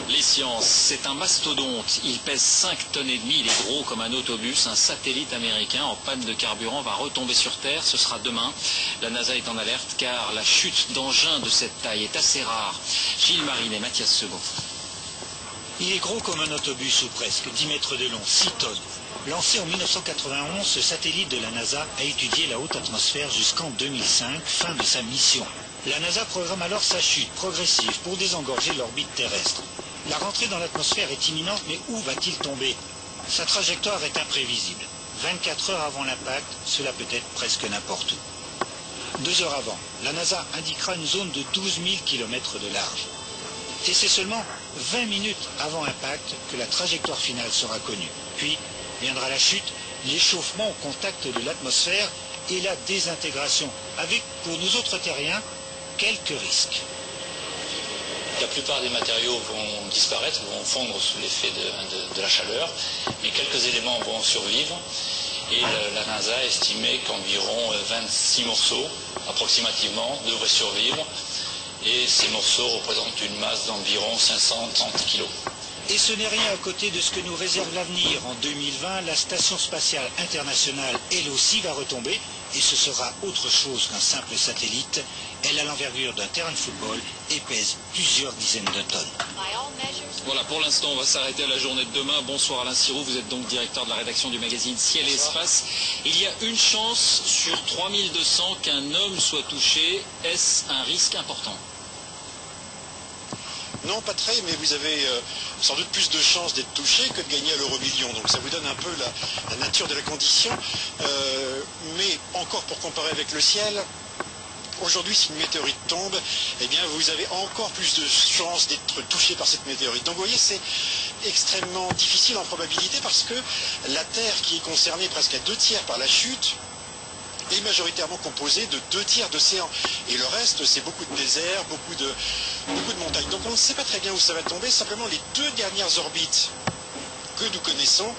Les sciences, c'est un mastodonte, il pèse 5 tonnes et demie, il est gros comme un autobus, un satellite américain en panne de carburant va retomber sur Terre, ce sera demain. La NASA est en alerte car la chute d'engins de cette taille est assez rare. Gilles Marinet, Mathias Segaud. Il est gros comme un autobus ou presque, 10 mètres de long, 6 tonnes. Lancé en 1991, ce satellite de la NASA a étudié la haute atmosphère jusqu'en 2005, fin de sa mission. La NASA programme alors sa chute progressive pour désengorger l'orbite terrestre. La rentrée dans l'atmosphère est imminente, mais où va-t-il tomber? Sa trajectoire est imprévisible. 24 heures avant l'impact, cela peut être presque n'importe où. 2 heures avant, la NASA indiquera une zone de 12 000 km de large. Et c'est seulement 20 minutes avant impact que la trajectoire finale sera connue. Puis viendra la chute, l'échauffement au contact de l'atmosphère et la désintégration, avec, pour nous autres terriens, quelques risques. La plupart des matériaux vont disparaître, vont fondre sous l'effet de la chaleur, mais quelques éléments vont survivre. Et la NASA a estimé qu'environ 26 morceaux, approximativement, devraient survivre. Et ces morceaux représentent une masse d'environ 530 kg. Et ce n'est rien à côté de ce que nous réserve l'avenir. En 2020, la Station spatiale internationale, elle aussi, va retomber. Et ce sera autre chose qu'un simple satellite. Elle a l'envergure d'un terrain de football et pèse plusieurs dizaines de tonnes. Voilà, pour l'instant, on va s'arrêter à la journée de demain. Bonsoir Alain Sirou, vous êtes donc directeur de la rédaction du magazine Ciel et Espace. Il y a une chance sur 3200 qu'un homme soit touché. Est-ce un risque important ? Non, pas très, mais vous avez sans doute plus de chances d'être touché que de gagner à l'euro-million. Donc ça vous donne un peu la nature de la condition. Mais encore pour comparer avec le ciel, aujourd'hui, si une météorite tombe, eh bien, vous avez encore plus de chances d'être touché par cette météorite. Donc vous voyez, c'est extrêmement difficile en probabilité parce que la Terre, qui est concernée presque à 2/3 par la chute, est majoritairement composée de 2/3 d'océan. Et le reste, c'est beaucoup de désert, beaucoup de montagnes. Donc on ne sait pas très bien où ça va tomber. Simplement, les 2 dernières orbites que nous connaissons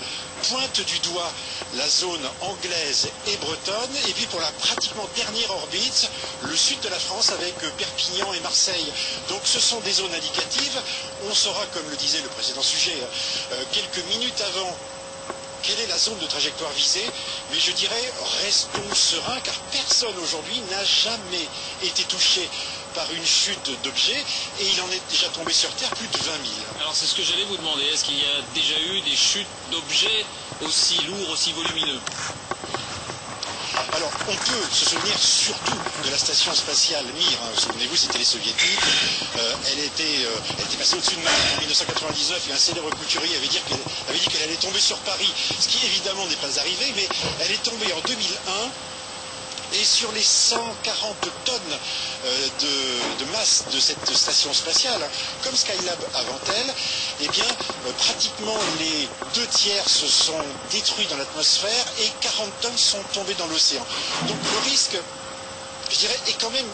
pointent du doigt la zone anglaise et bretonne. Et puis pour la pratiquement dernière orbite, le sud de la France avec Perpignan et Marseille. Donc ce sont des zones indicatives. On saura, comme le disait le précédent sujet, quelques minutes avant, quelle est la zone de trajectoire visée, mais je dirais, restons sereins, car personne aujourd'hui n'a jamais été touché par une chute d'objets, et il en est déjà tombé sur Terre plus de 20 000. Alors c'est ce que j'allais vous demander, est-ce qu'il y a déjà eu des chutes d'objets aussi lourds, aussi volumineux ? Alors, on peut se souvenir surtout de la station spatiale Mir. Souvenez-vous, c'était les soviétiques. Elle était passée au-dessus de Manhattan en 1999 et un célèbre couturier avait dit qu'elle allait tomber sur Paris. Ce qui évidemment n'est pas arrivé, mais elle est tombée en 2001. Et sur les 140 tonnes de masse de cette station spatiale, comme Skylab avant elle, eh bien, pratiquement les 2/3 se sont détruits dans l'atmosphère et 40 tonnes sont tombées dans l'océan. Donc le risque, je dirais, est quand même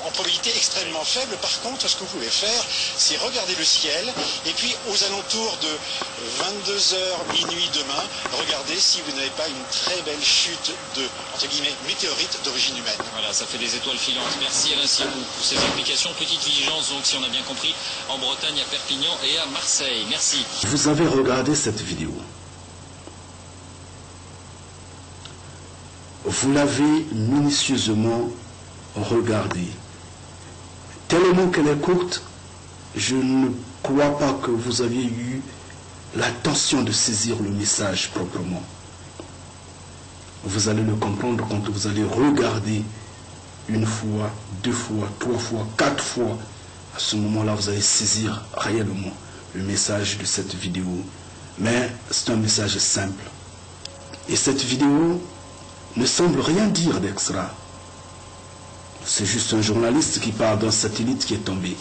en probabilité extrêmement faible. Par contre, ce que vous pouvez faire, c'est regarder le ciel et puis aux alentours de 22 h minuit demain, regardez si vous n'avez pas une très belle chute de, entre guillemets, météorite d'origine humaine. Voilà, ça fait des étoiles filantes. Merci Alain Sirou pour ces explications. Petite vigilance, donc, si on a bien compris, en Bretagne, à Perpignan et à Marseille. Merci. Vous avez regardé cette vidéo. Vous l'avez minutieusement regardée. Tellement qu'elle est courte, je ne crois pas que vous aviez eu l'attention de saisir le message proprement. Vous allez le comprendre quand vous allez regarder une fois, 2 fois, 3 fois, 4 fois. À ce moment-là, vous allez saisir réellement le message de cette vidéo. Mais c'est un message simple. Et cette vidéo ne semble rien dire d'extra. C'est juste un journaliste qui parle d'un satellite qui est tombé.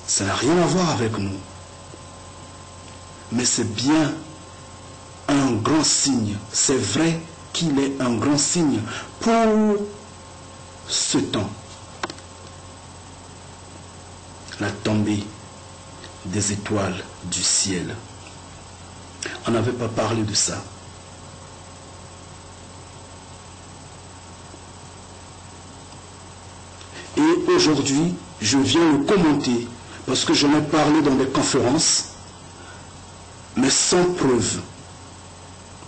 Ça n'a rien à voir avec nous. Mais c'est bien un grand signe. C'est vrai qu'il est un grand signe pour ce temps. La tombée des étoiles du ciel. On n'avait pas parlé de ça. Et aujourd'hui, je viens le commenter parce que j'en ai parlé dans des conférences, mais sans preuve.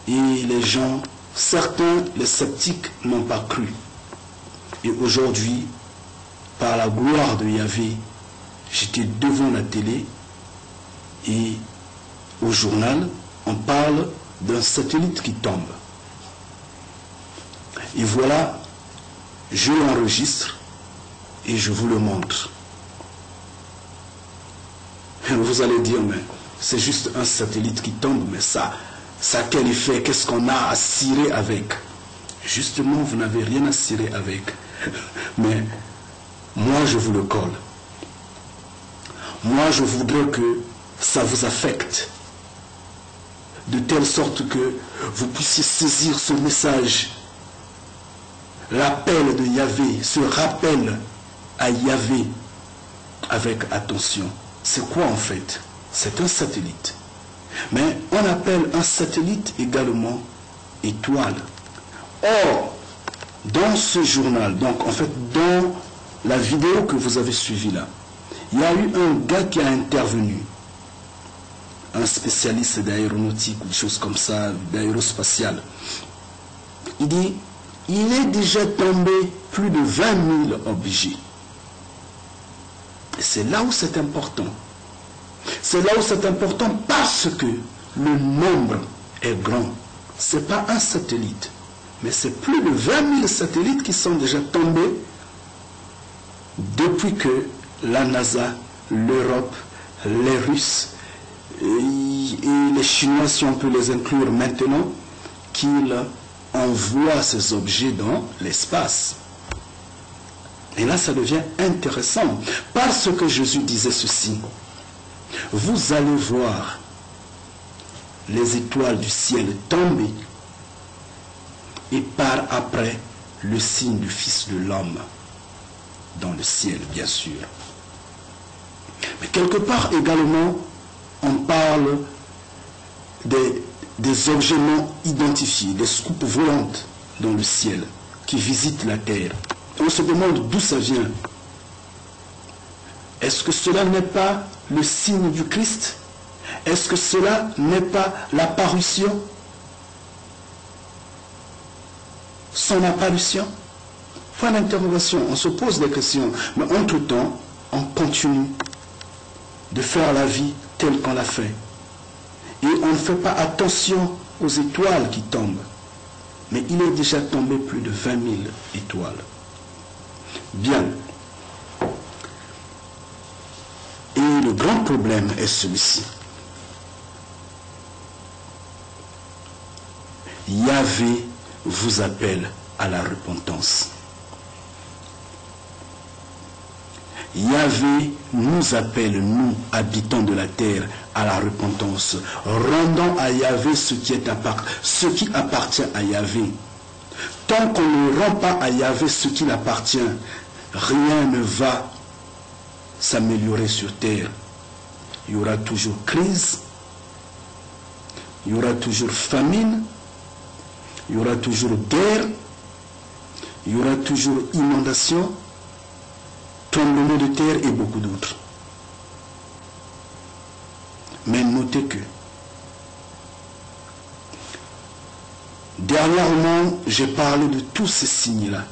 Et les gens, certains, les sceptiques, n'ont pas cru. Et aujourd'hui, par la gloire de Yahvé, j'étais devant la télé et au journal, on parle d'un satellite qui tombe. Et voilà, je l'enregistre et je vous le montre. Et vous allez dire, mais c'est juste un satellite qui tombe, mais ça a quel effet? Qu'est-ce qu'on a à cirer avec? Justement, vous n'avez rien à cirer avec. Mais moi, je vous le colle. Moi, je voudrais que ça vous affecte. De telle sorte que vous puissiez saisir ce message. L'appel de Yahvé, ce rappel à Yahvé avec attention. C'est quoi en fait? C'est un satellite. Mais on appelle un satellite également étoile. Or, dans ce journal, donc en fait dans la vidéo que vous avez suivie là, il y a eu un gars qui a intervenu, un spécialiste d'aéronautique ou des choses comme ça, d'aérospatial. Il dit, il est déjà tombé plus de 20 000 objets. Et c'est là où c'est important. C'est là où c'est important parce que le nombre est grand. Ce n'est pas un satellite, mais c'est plus de 20 000 satellites qui sont déjà tombés depuis que la NASA, l'Europe, les Russes et les Chinois, si on peut les inclure maintenant, qu'ils envoient ces objets dans l'espace. Et là, ça devient intéressant, parce que Jésus disait ceci. Vous allez voir les étoiles du ciel tomber, et par après, le signe du Fils de l'homme, dans le ciel, bien sûr. Mais quelque part également, on parle des objets non identifiés, des soucoupes volantes dans le ciel, qui visitent la terre. On se demande d'où ça vient. Est-ce que cela n'est pas le signe du Christ? Est-ce que cela n'est pas l'apparition? Son apparition? Point d'interrogation, on se pose des questions. Mais entre-temps, on continue de faire la vie telle qu'on l'a fait. Et on ne fait pas attention aux étoiles qui tombent. Mais il est déjà tombé plus de 20 000 étoiles. Bien. Et le grand problème est celui-ci. Yahvé vous appelle à la repentance. Yahvé nous appelle, nous, habitants de la terre, à la repentance. Rendons à Yahvé ce qui appartient à Yahvé. Tant qu'on ne rend pas à Yahvé ce qui appartient, rien ne va s'améliorer sur terre. Il y aura toujours crise, il y aura toujours famine, il y aura toujours guerre, il y aura toujours inondation, tremblement de terre et beaucoup d'autres. Mais notez que dernièrement, j'ai parlé de tous ces signes-là.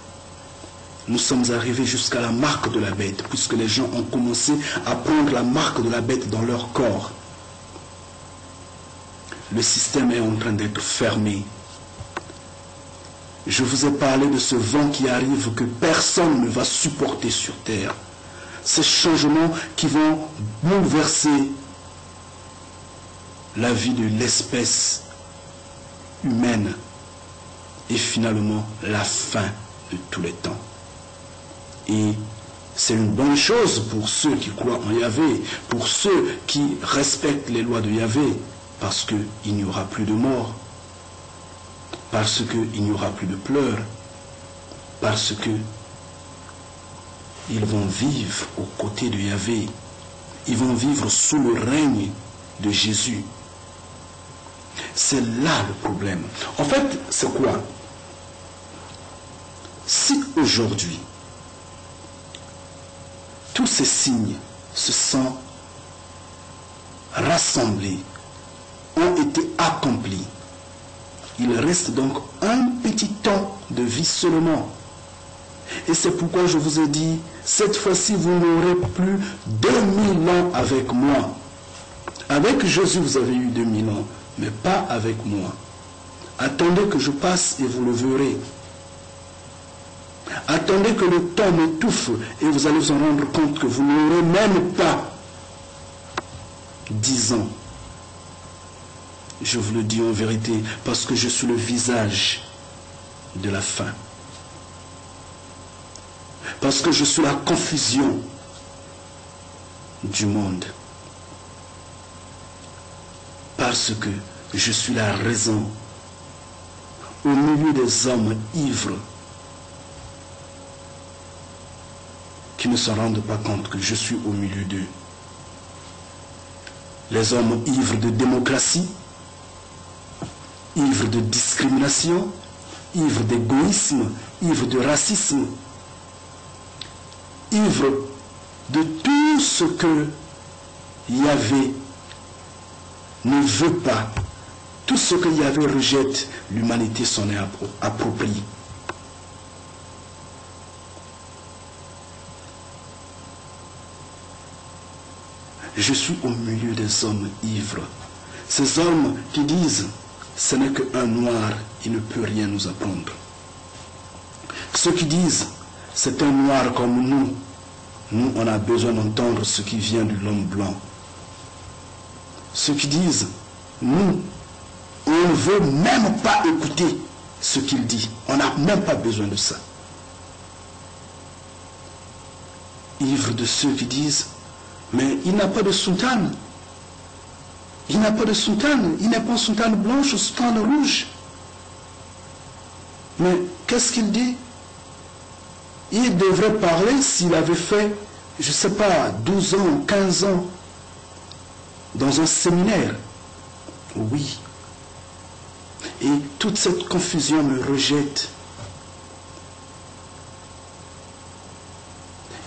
Nous sommes arrivés jusqu'à la marque de la bête, puisque les gens ont commencé à prendre la marque de la bête dans leur corps. Le système est en train d'être fermé. Je vous ai parlé de ce vent qui arrive que personne ne va supporter sur terre. Ces changements qui vont bouleverser la vie de l'espèce humaine et finalement la fin de tous les temps. Et c'est une bonne chose pour ceux qui croient en Yahvé, pour ceux qui respectent les lois de Yahvé, parce qu'il n'y aura plus de mort, parce qu'il n'y aura plus de pleurs, parce que ils vont vivre aux côtés de Yahvé, ils vont vivre sous le règne de Jésus. C'est là le problème. En fait, c'est quoi? Si aujourd'hui, tous ces signes se sont rassemblés, ont été accomplis, il reste donc un petit temps de vie seulement. Et c'est pourquoi je vous ai dit, cette fois-ci, vous n'aurez plus 2000 ans avec moi. Avec Jésus, vous avez eu 2000 ans, mais pas avec moi. Attendez que je passe et vous le verrez. Attendez que le temps m'étouffe et vous allez vous en rendre compte que vous n'aurez même pas 10 ans. Je vous le dis en vérité, parce que je suis le visage de la fin. Parce que je suis la confusion du monde. Parce que je suis la raison au milieu des hommes ivres qui ne se rendent pas compte que je suis au milieu d'eux. Les hommes ivres de démocratie, ivres de discrimination, ivres d'égoïsme, ivres de racisme, ivres de tout ce que Yahvé ne veut pas, tout ce que Yahvé rejette, l'humanité s'en est appropriée. Je suis au milieu des hommes ivres. Ces hommes qui disent, ce n'est qu'un noir, il ne peut rien nous apprendre. Ceux qui disent, c'est un noir comme nous. Nous, on a besoin d'entendre ce qui vient de l'homme blanc. Ceux qui disent, nous, on ne veut même pas écouter ce qu'il dit. On n'a même pas besoin de ça. Ivre de ceux qui disent, mais il n'a pas de soutane. Il n'a pas de soutane. Il n'a pas de soutane blanche ou soutane rouge. Mais qu'est-ce qu'il dit? Il devrait parler s'il avait fait, je ne sais pas, 12 ans, 15 ans, dans un séminaire. Oui. Et toute cette confusion me rejette.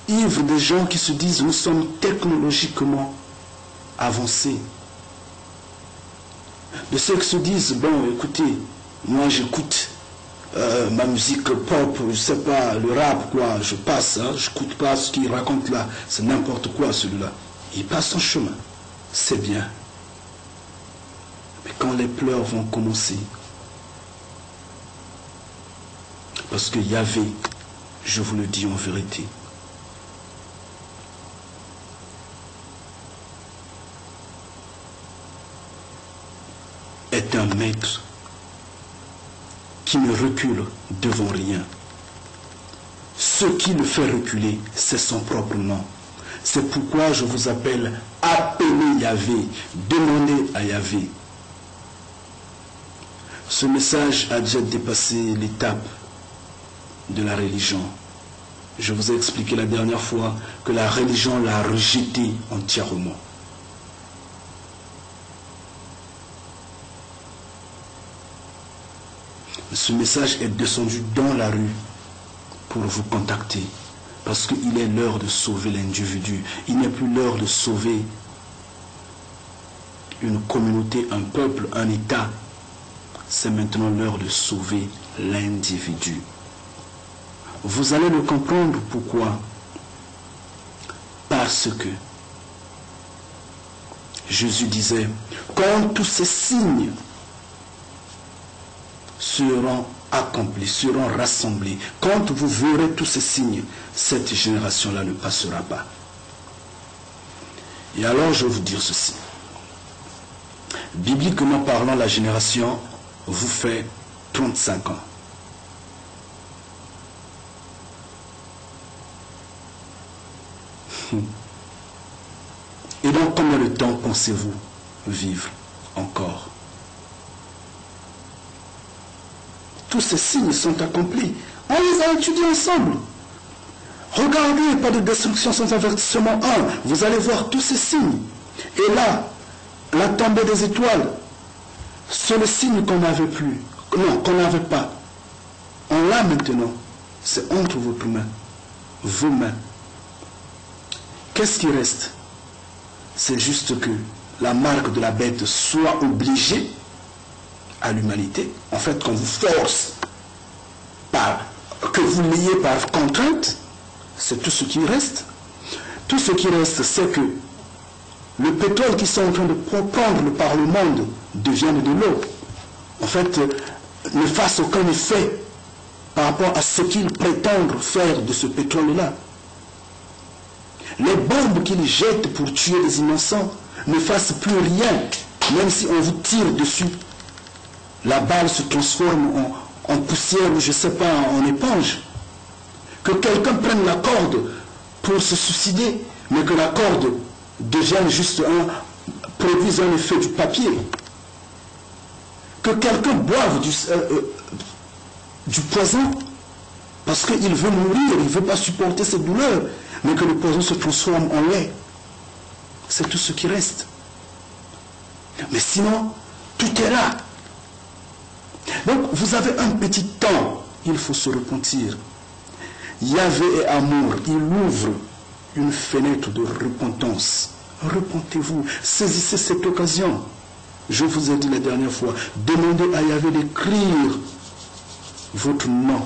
Ivre des gens qui se disent, nous sommes technologiquement avancés. De ceux qui se disent, bon, écoutez, moi j'écoute ma musique pop, je sais pas, le rap, quoi, je passe, hein, je n'écoute pas ce qu'il raconte là, c'est n'importe quoi celui-là. Il passe son chemin, c'est bien. Mais quand les pleurs vont commencer, parce que Yahvé, je vous le dis en vérité, est un maître qui ne recule devant rien. Ce qui le fait reculer, c'est son propre nom. C'est pourquoi je vous appelle appelez Yahvé, demandez à Yahvé. Ce message a déjà dépassé l'étape de la religion. Je vous ai expliqué la dernière fois que la religion l'a rejeté entièrement. Ce message est descendu dans la rue pour vous contacter. Parce qu'il est l'heure de sauver l'individu. Il n'est plus l'heure de sauver une communauté, un peuple, un État. C'est maintenant l'heure de sauver l'individu. Vous allez le comprendre pourquoi. Parce que Jésus disait, quand tous ces signes seront accomplis, seront rassemblés, quand vous verrez tous ces signes, cette génération-là ne passera pas. Et alors je vais vous dire ceci. Bibliquement parlant, la génération vous fait 35 ans. Et donc, combien de temps pensez-vous vivre encore? Tous ces signes sont accomplis. On les a étudiés ensemble. Regardez, pas de destruction sans avertissement 1. Vous allez voir tous ces signes. Et là, la tombée des étoiles, c'est le signe qu'on n'avait plus. Non, qu'on n'avait pas. On l'a maintenant. C'est entre votre main. Vos mains. Qu'est-ce qui reste? C'est juste que la marque de la bête soit obligée à l'humanité. En fait, qu'on vous force, que vous liez par contrainte, c'est tout ce qui reste. Tout ce qui reste, c'est que le pétrole qui sont en train de prendre par le monde devienne de l'eau. En fait, ne fasse aucun effet par rapport à ce qu'ils prétendent faire de ce pétrole-là. Les bombes qu'ils jettent pour tuer les innocents ne fassent plus rien, même si on vous tire dessus. La balle se transforme en poussière ou je ne sais pas, en éponge. Que quelqu'un prenne la corde pour se suicider, mais que la corde devienne juste produise un effet du papier. Que quelqu'un boive du poison parce qu'il veut mourir, il ne veut pas supporter cette douleur, mais que le poison se transforme en lait. C'est tout ce qui reste. Mais sinon, tout est là. Donc, vous avez un petit temps, il faut se repentir. Yahvé est amour, il ouvre une fenêtre de repentance. Repentez-vous, saisissez cette occasion. Je vous ai dit la dernière fois, demandez à Yahvé d'écrire votre nom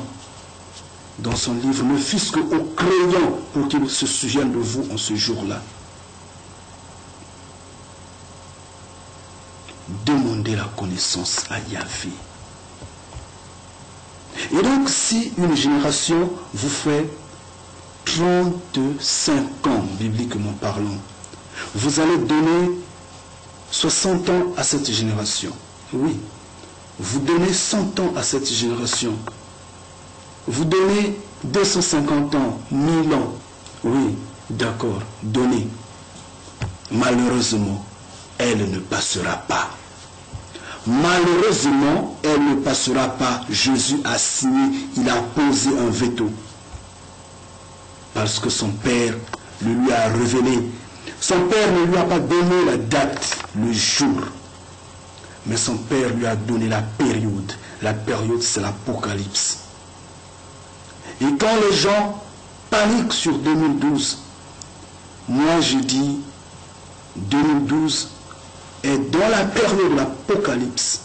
dans son livre, ne fût-ce qu'au crayon, pour qu'il se souvienne de vous en ce jour-là. Demandez la connaissance à Yahvé. Et donc, si une génération vous fait 35 ans, bibliquement parlant, vous allez donner 60 ans à cette génération. Oui. Vous donnez 100 ans à cette génération. Vous donnez 250 ans, 1000 ans. Oui, d'accord, donnez. Malheureusement, elle ne passera pas. Malheureusement, elle ne passera pas. Jésus a signé, il a posé un veto. Parce que son Père le lui a révélé. Son Père ne lui a pas donné la date, le jour. Mais son Père lui a donné la période. La période, c'est l'Apocalypse. Et quand les gens paniquent sur 2012, moi je dis 2012 est dans la période de l'Apocalypse.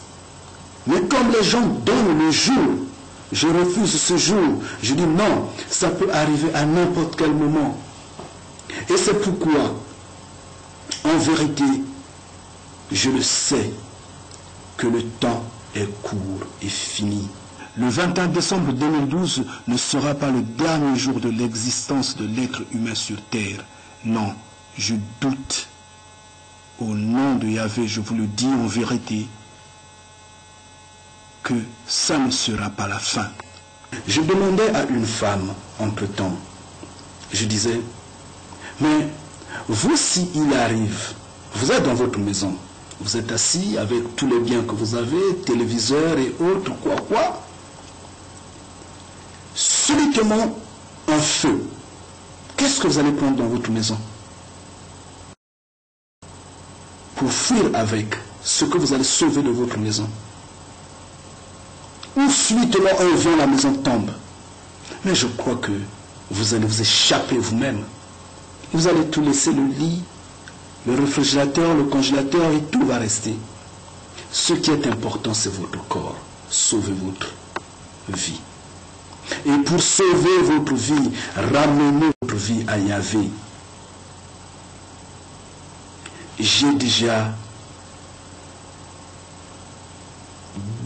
Mais comme les gens donnent le jour, je refuse ce jour. Je dis non, ça peut arriver à n'importe quel moment. Et c'est pourquoi, en vérité, je le sais, que le temps est court et fini. Le 21 décembre 2012 ne sera pas le dernier jour de l'existence de l'être humain sur terre. Non, je doute. Au nom de Yahvé, je vous le dis en vérité, que ça ne sera pas la fin. Je demandais à une femme, entre-temps, je disais, mais vous, si il arrive, vous êtes dans votre maison, vous êtes assis avec tous les biens que vous avez, téléviseur et autres, quoi. Subitement, un feu. Qu'est-ce que vous allez prendre dans votre maison? Pour fuir avec ce que vous allez sauver de votre maison. Ou subitement, un vent, la maison tombe. Mais je crois que vous allez vous échapper vous-même. Vous allez tout laisser, le lit, le réfrigérateur, le congélateur, et tout va rester. Ce qui est important, c'est votre corps. Sauvez votre vie. Et pour sauver votre vie, ramenez votre vie à Yahvé. J'ai déjà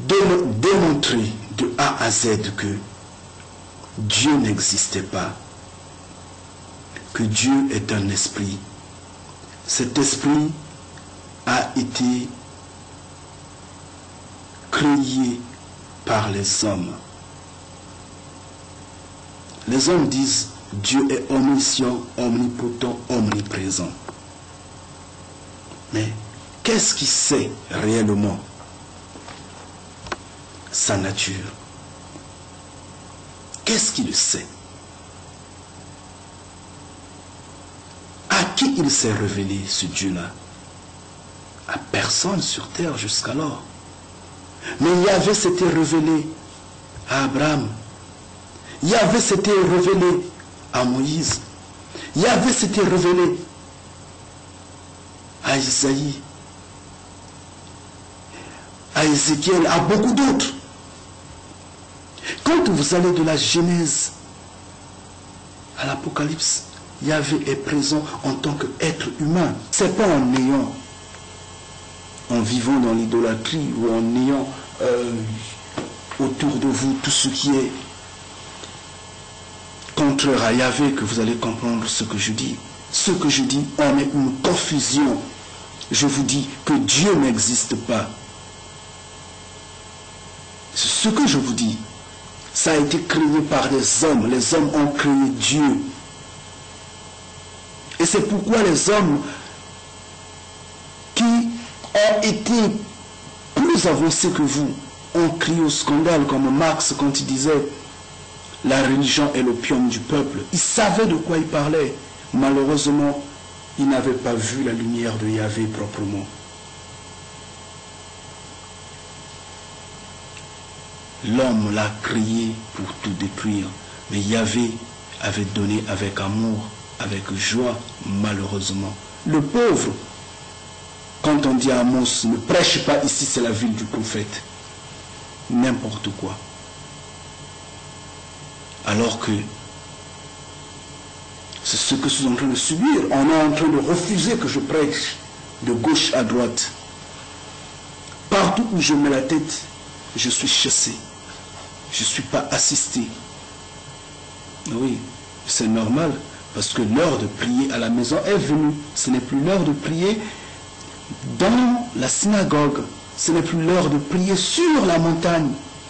démontré de A à Z que Dieu n'existait pas, que Dieu est un esprit. Cet esprit a été créé par les hommes. Les hommes disent Dieu est omniscient, omnipotent, omniprésent. Mais qu'est-ce qui sait réellement sa nature? Qu'est-ce qu'il sait? À qui il s'est révélé, ce Dieu-là? À personne sur terre jusqu'alors. Mais Yahvé s'était révélé à Abraham. Yahvé s'était révélé à Moïse. Yahvé s'était révélé à Isaïe, à Ézéchiel, à beaucoup d'autres. Quand vous allez de la Genèse à l'Apocalypse, Yahvé est présent en tant qu'être humain. Ce n'est pas en ayant, en vivant dans l'idolâtrie ou en ayant autour de vous tout ce qui est contraire à Yahvé que vous allez comprendre ce que je dis. Ce que je dis, on est une confusion. Je vous dis que Dieu n'existe pas. Ce que je vous dis, ça a été créé par les hommes. Les hommes ont créé Dieu. Et c'est pourquoi les hommes qui ont été plus avancés que vous ont crié au scandale, comme Marx quand il disait la religion est l'opium du peuple. Ils savaient de quoi ils parlaient. Malheureusement, ils n'avaient pas vu la lumière de Yahvé proprement. L'homme l'a créé pour tout détruire, mais Yahvé avait donné avec amour, avec joie, malheureusement. Le pauvre, quand on dit à Amos, ne prêche pas ici, c'est la ville du prophète. N'importe quoi. Alors que c'est ce que je suis en train de subir. On est en train de refuser que je prêche de gauche à droite. Partout où je mets la tête, je suis chassé. Je ne suis pas assisté. Oui, c'est normal, parce que l'heure de prier à la maison est venue. Ce n'est plus l'heure de prier dans la synagogue. Ce n'est plus l'heure de prier sur la montagne.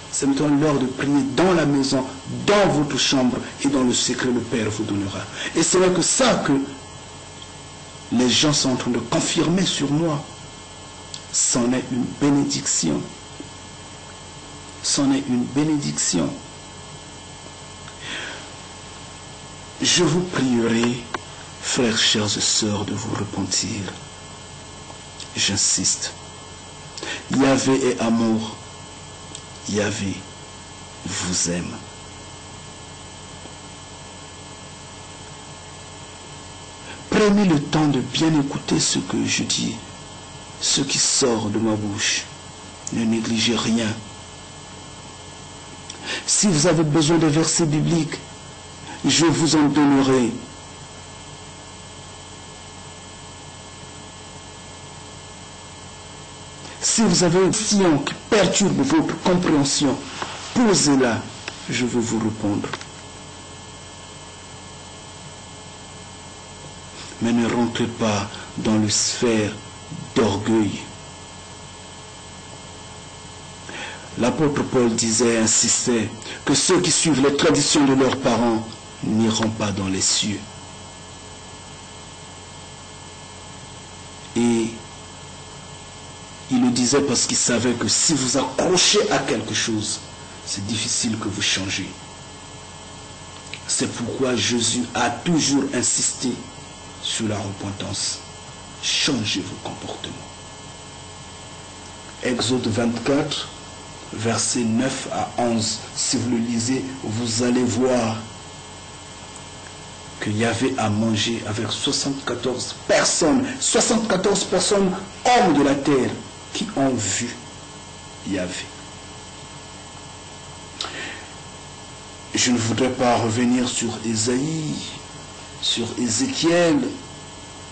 C'est maintenant l'heure de prier dans la maison, dans votre chambre, et dans le secret, le Père vous donnera. Et c'est vrai que ça que les gens sont en train de confirmer sur moi. C'en est une bénédiction. C'en est une bénédiction. Je vous prierai, frères, chers et sœurs, de vous repentir. J'insiste. Yahvé est amour. Yahvé vous aime. Prenez le temps de bien écouter ce que je dis, ce qui sort de ma bouche. Ne négligez rien. Si vous avez besoin de versets bibliques, je vous en donnerai. Si vous avez une question qui perturbe votre compréhension, posez-la, je vais vous répondre. Mais ne rentrez pas dans le sphère d'orgueil. L'apôtre Paul disait, insistait, que ceux qui suivent les traditions de leurs parents n'iront pas dans les cieux. Et il le disait parce qu'il savait que si vous accrochez à quelque chose, c'est difficile que vous changez. C'est pourquoi Jésus a toujours insisté sur la repentance. Changez vos comportements. Exode 24, versets 9 à 11. Si vous le lisez, vous allez voir que Yahvé a mangé avec 74 personnes, hommes de la terre, qui ont vu Yahvé. Je ne voudrais pas revenir sur Ésaïe, sur Ézéchiel,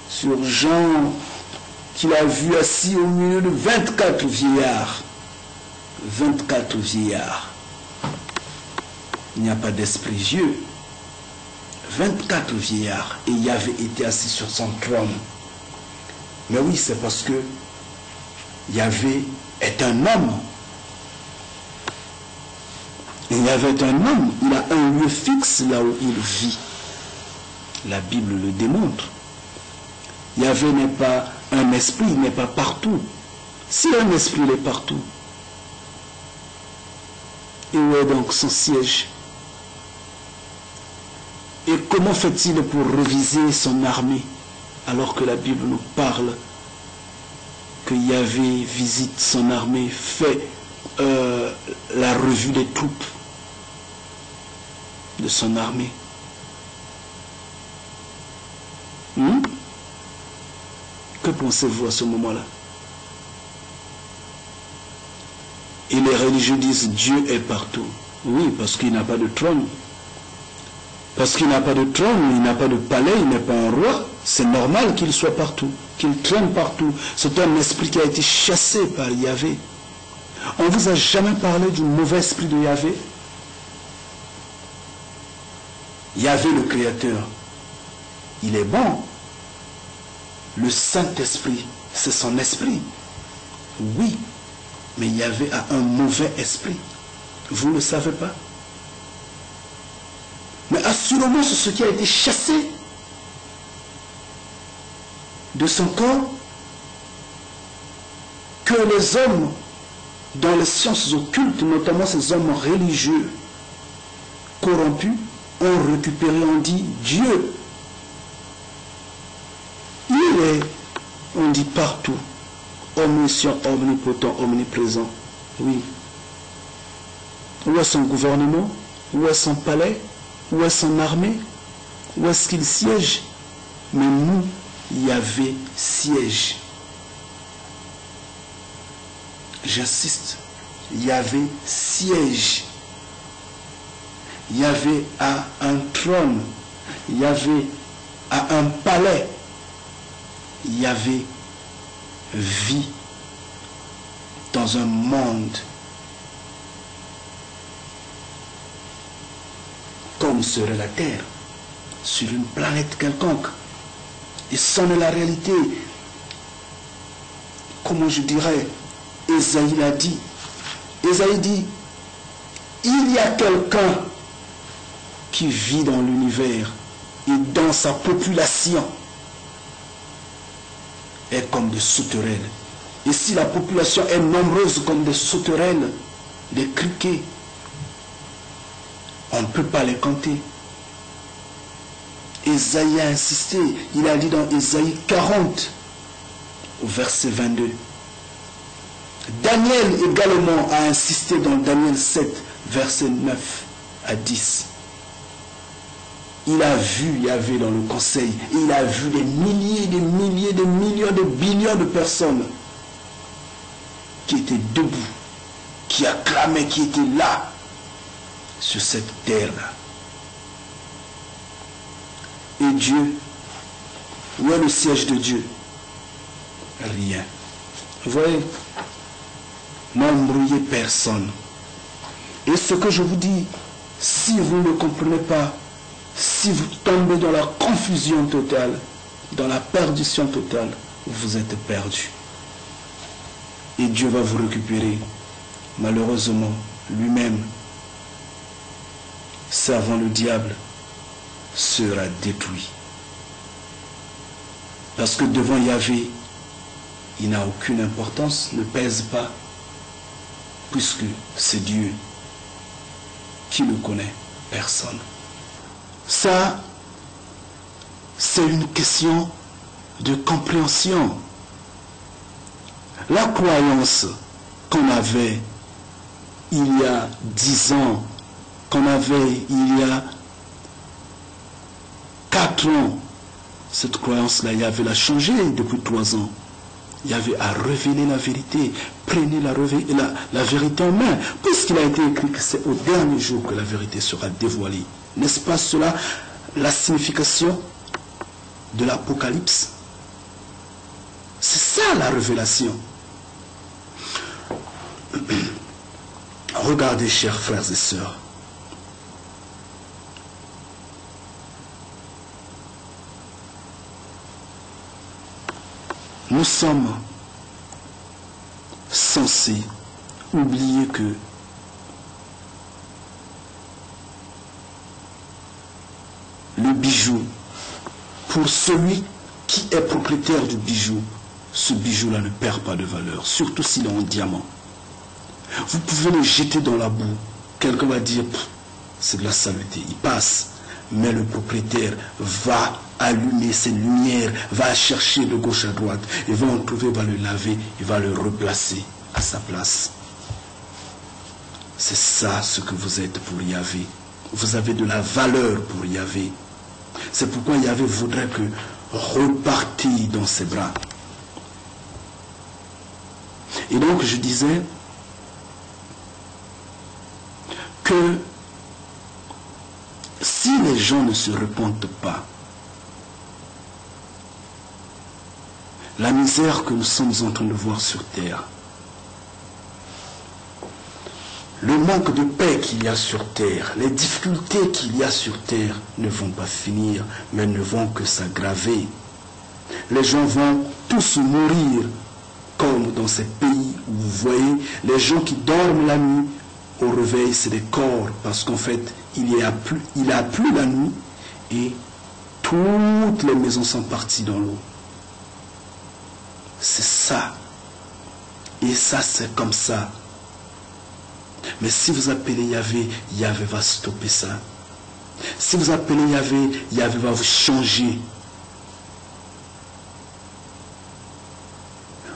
sur Jean, qu'il a vu assis au milieu de 24 vieillards. 24 vieillards. Il n'y a pas d'esprit vieux. 24 vieillards. Et Yahvé était assis sur son trône. Mais oui, c'est parce que Yahvé est un homme. Et Yahvé est un homme. Il a un lieu fixe là où il vit. La Bible le démontre. Yahvé n'est pas un esprit, il n'est pas partout. Si un esprit il est partout, et où est donc son siège? Et comment fait-il pour réviser son armée alors que la Bible nous parle que Yahvé visite son armée, fait la revue des troupes de son armée? Que pensez-vous à ce moment-là? Et les religieux disent Dieu est partout. Oui, parce qu'il n'a pas de trône. Parce qu'il n'a pas de trône, il n'a pas de palais, il n'est pas un roi. C'est normal qu'il soit partout, qu'il traîne partout. C'est un esprit qui a été chassé par Yahvé. On ne vous a jamais parlé du mauvais esprit de Yahvé? Yahvé le Créateur, il est bon. Le Saint-Esprit, c'est son esprit. Oui, mais Yahvé a un mauvais esprit. Vous ne le savez pas? Mais assurément, c'est ce qui a été chassé de son corps, que les hommes dans les sciences occultes, notamment ces hommes religieux corrompus, ont récupéré, on dit Dieu. Il est, on dit partout, omniscient, omnipotent, omniprésent. Oui. Où est son gouvernement? Où est son palais? Où est son armée? Où est-ce qu'il siège? Mais nous, Yahvé siège. J'insiste, Yahvé siège. Yahvé a un trône. Yahvé a un palais. Yahvé vit dans un monde comme serait la Terre, sur une planète quelconque. Et c'en est la réalité. Comment je dirais, Ésaïe l'a dit. Ésaïe dit, il y a quelqu'un qui vit dans l'univers et dans sa population est comme des sauterelles. Et si la population est nombreuse comme des sauterelles, des criquets, on ne peut pas les compter. Ésaïe a insisté, il a dit dans Ésaïe 40, au verset 22. Daniel également a insisté dans Daniel 7, verset 9 à 10. Il a vu Yahvé dans le conseil, et il a vu des milliers, des milliers, des millions, des billions de personnes qui étaient debout, qui acclamaient, qui étaient là, sur cette terre-là. Et Dieu, où est le siège de Dieu? Rien. Vous voyez, n'embrouillez personne. Et ce que je vous dis, si vous ne comprenez pas, si vous tombez dans la confusion totale, dans la perdition totale, vous êtes perdu. Et Dieu va vous récupérer. Malheureusement, lui-même, servant le diable, sera détruit. Parce que devant Yahvé, il n'a aucune importance, ne pèse pas, puisque c'est Dieu. Qui le connaît? Personne. Ça, c'est une question de compréhension. La croyance qu'on avait il y a 10 ans, qu'on avait il y a 4 ans, cette croyance-là, Yahvé l'a changé depuis 3 ans. Yahvé a révélé la vérité. Prenez la vérité en main, puisqu'il a été écrit que c'est au dernier jour que la vérité sera dévoilée. N'est-ce pas cela la signification de l'Apocalypse? C'est ça la révélation. Regardez, chers frères et sœurs. Nous sommes censés oublier que le bijou pour celui qui est propriétaire du bijou, ce bijou-là ne perd pas de valeur, surtout s'il est en diamant. Vous pouvez le jeter dans la boue. Quelqu'un va dire, c'est de la saleté, il passe. Mais le propriétaire va allumer ses lumières, va chercher de gauche à droite, il va en trouver, va le laver, il va le replacer à sa place. C'est ça ce que vous êtes pour Yahvé. Vous avez de la valeur pour Yahvé. C'est pourquoi Yahvé voudrait que repartez dans ses bras. Et donc je disais que si les gens ne se repentent pas, la misère que nous sommes en train de voir sur terre, le manque de paix qu'il y a sur terre, les difficultés qu'il y a sur terre ne vont pas finir, mais ne vont que s'aggraver. Les gens vont tous mourir, comme dans ces pays où vous voyez les gens qui dorment la nuit, au réveil c'est des corps, parce qu'en fait il n'y a plus la nuit et toutes les maisons sont parties dans l'eau. C'est ça. Et ça c'est comme ça. Mais si vous appelez Yahvé, Yahvé va stopper ça. Si vous appelez Yahvé, Yahvé va vous changer.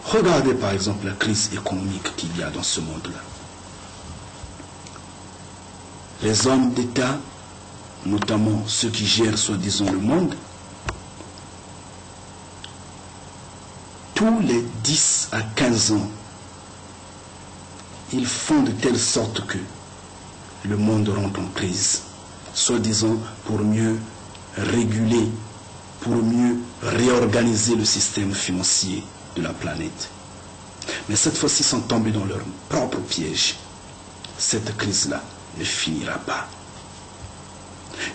Regardez par exemple la crise économique qu'il y a dans ce monde-là. Les hommes d'État, notamment ceux qui gèrent soi-disant le monde, tous les 10 à 15 ans, ils font de telle sorte que le monde rentre en crise, soi-disant pour mieux réguler, pour mieux réorganiser le système financier de la planète. Mais cette fois-ci, ils sont tombés dans leur propre piège. Cette crise-là ne finira pas.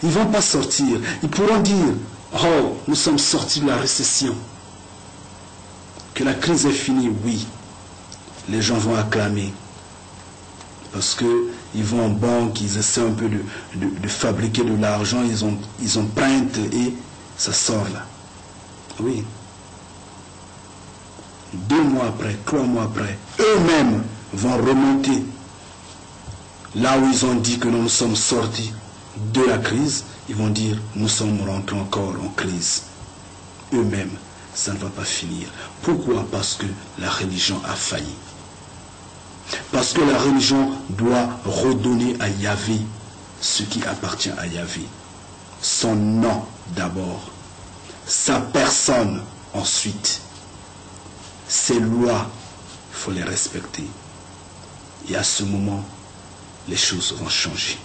Ils ne vont pas sortir. Ils pourront dire, oh, nous sommes sortis de la récession. Que la crise est finie, oui. Les gens vont acclamer. Parce qu'ils vont en banque, ils essaient un peu de fabriquer de l'argent, ils empruntent et ça sort là. Oui. 2 mois après, 3 mois après, eux-mêmes vont remonter là où ils ont dit que nous sommes sortis de la crise. Ils vont dire, nous sommes rentrés encore en crise. Eux-mêmes, ça ne va pas finir. Pourquoi? Parce que la religion a failli. Parce que la religion doit redonner à Yahvé ce qui appartient à Yahvé. Son nom d'abord, sa personne ensuite, ses lois, il faut les respecter. Et à ce moment, les choses vont changer.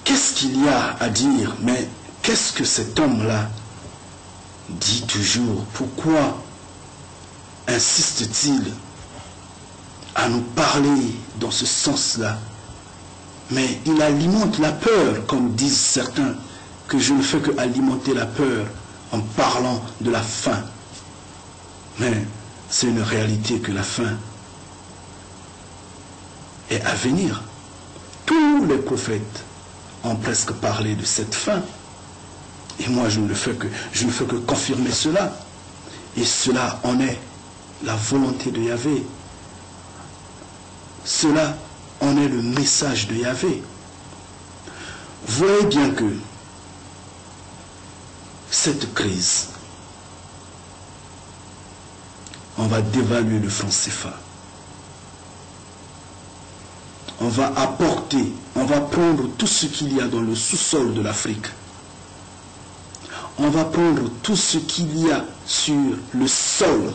Qu'est-ce qu'il y a à dire? Mais qu'est-ce que cet homme-là dit toujours? Pourquoi insiste-t-il à nous parler dans ce sens-là? Mais il alimente la peur, comme disent certains, que je ne fais que alimenter la peur en parlant de la faim. Mais c'est une réalité que la faim est à venir. Tous les prophètes ont presque parlé de cette faim. Et moi, je ne fais que confirmer cela. Et cela en est la volonté de Yahvé. Cela en est le message de Yahvé. Vous voyez bien que cette crise, on va dévaluer le franc CFA. On va apporter, on va prendre tout ce qu'il y a dans le sous-sol de l'Afrique. On va prendre tout ce qu'il y a sur le sol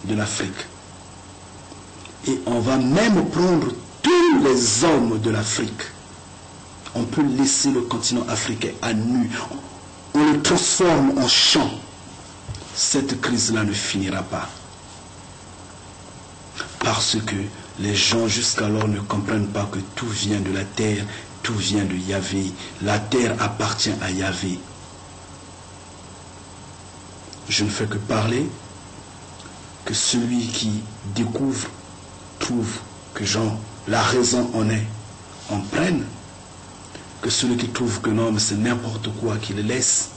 de l'Afrique. Et on va même prendre tous les hommes de l'Afrique. On peut laisser le continent africain à nu. On le transforme en champ. Cette crise-là ne finira pas. Parce que les gens jusqu'alors ne comprennent pas que tout vient de la terre, tout vient de Yahvé. La terre appartient à Yahvé. Je ne fais que parler, que celui qui découvre trouve que la raison en est, en prenne que celui qui trouve qu'un homme c'est n'importe quoi qu'il le laisse.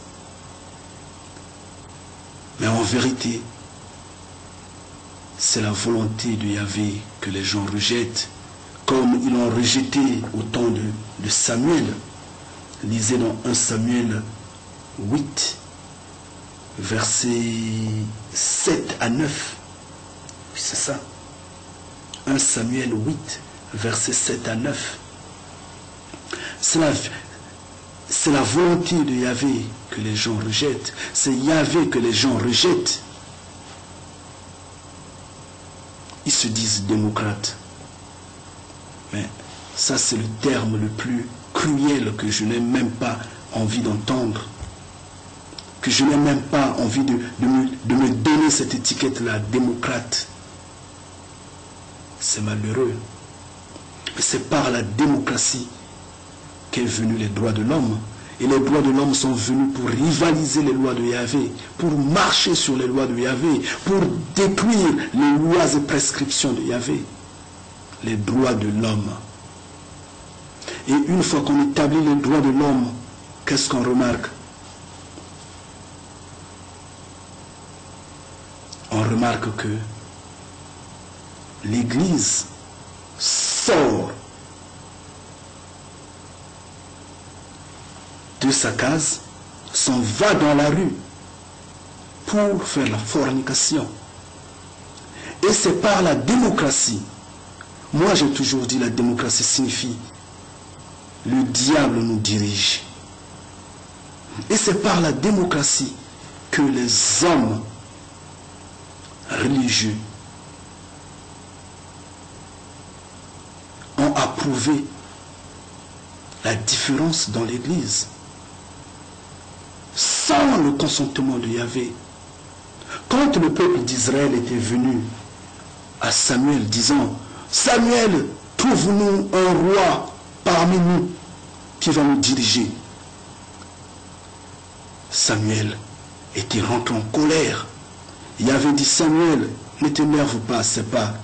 Mais en vérité, c'est la volonté de Yahvé que les gens rejettent, comme ils l'ont rejeté au temps de Samuel. Lisez dans 1 Samuel 8, versets 7 à 9. Oui, c'est ça. 1 Samuel 8, versets 7 à 9. C'est la volonté de Yahvé que les gens rejettent. C'est Yahvé que les gens rejettent. Ils se disent démocrates. Mais ça, c'est le terme le plus cruel que je n'ai même pas envie d'entendre. Que je n'ai même pas envie de me donner cette étiquette-là, démocrate. C'est malheureux. Mais c'est par la démocratie qu'est venu les droits de l'homme. Et les droits de l'homme sont venus pour rivaliser les lois de Yahvé, pour marcher sur les lois de Yahvé, pour détruire les lois et prescriptions de Yahvé. Les droits de l'homme. Et une fois qu'on établit les droits de l'homme, qu'est-ce qu'on remarque? On remarque que l'Église sort de sa case, s'en va dans la rue pour faire la fornication. Et c'est par la démocratie. Moi, j'ai toujours dit la démocratie signifie le diable nous dirige. Et c'est par la démocratie que les hommes religieux ont approuvé la différence dans l'Église. Sans le consentement de Yahvé. Quand le peuple d'Israël était venu à Samuel disant « Samuel, trouve-nous un roi parmi nous qui va nous diriger. » Samuel était rentré en colère. Yahvé dit « Samuel, ne t'énerve pas, c'est pas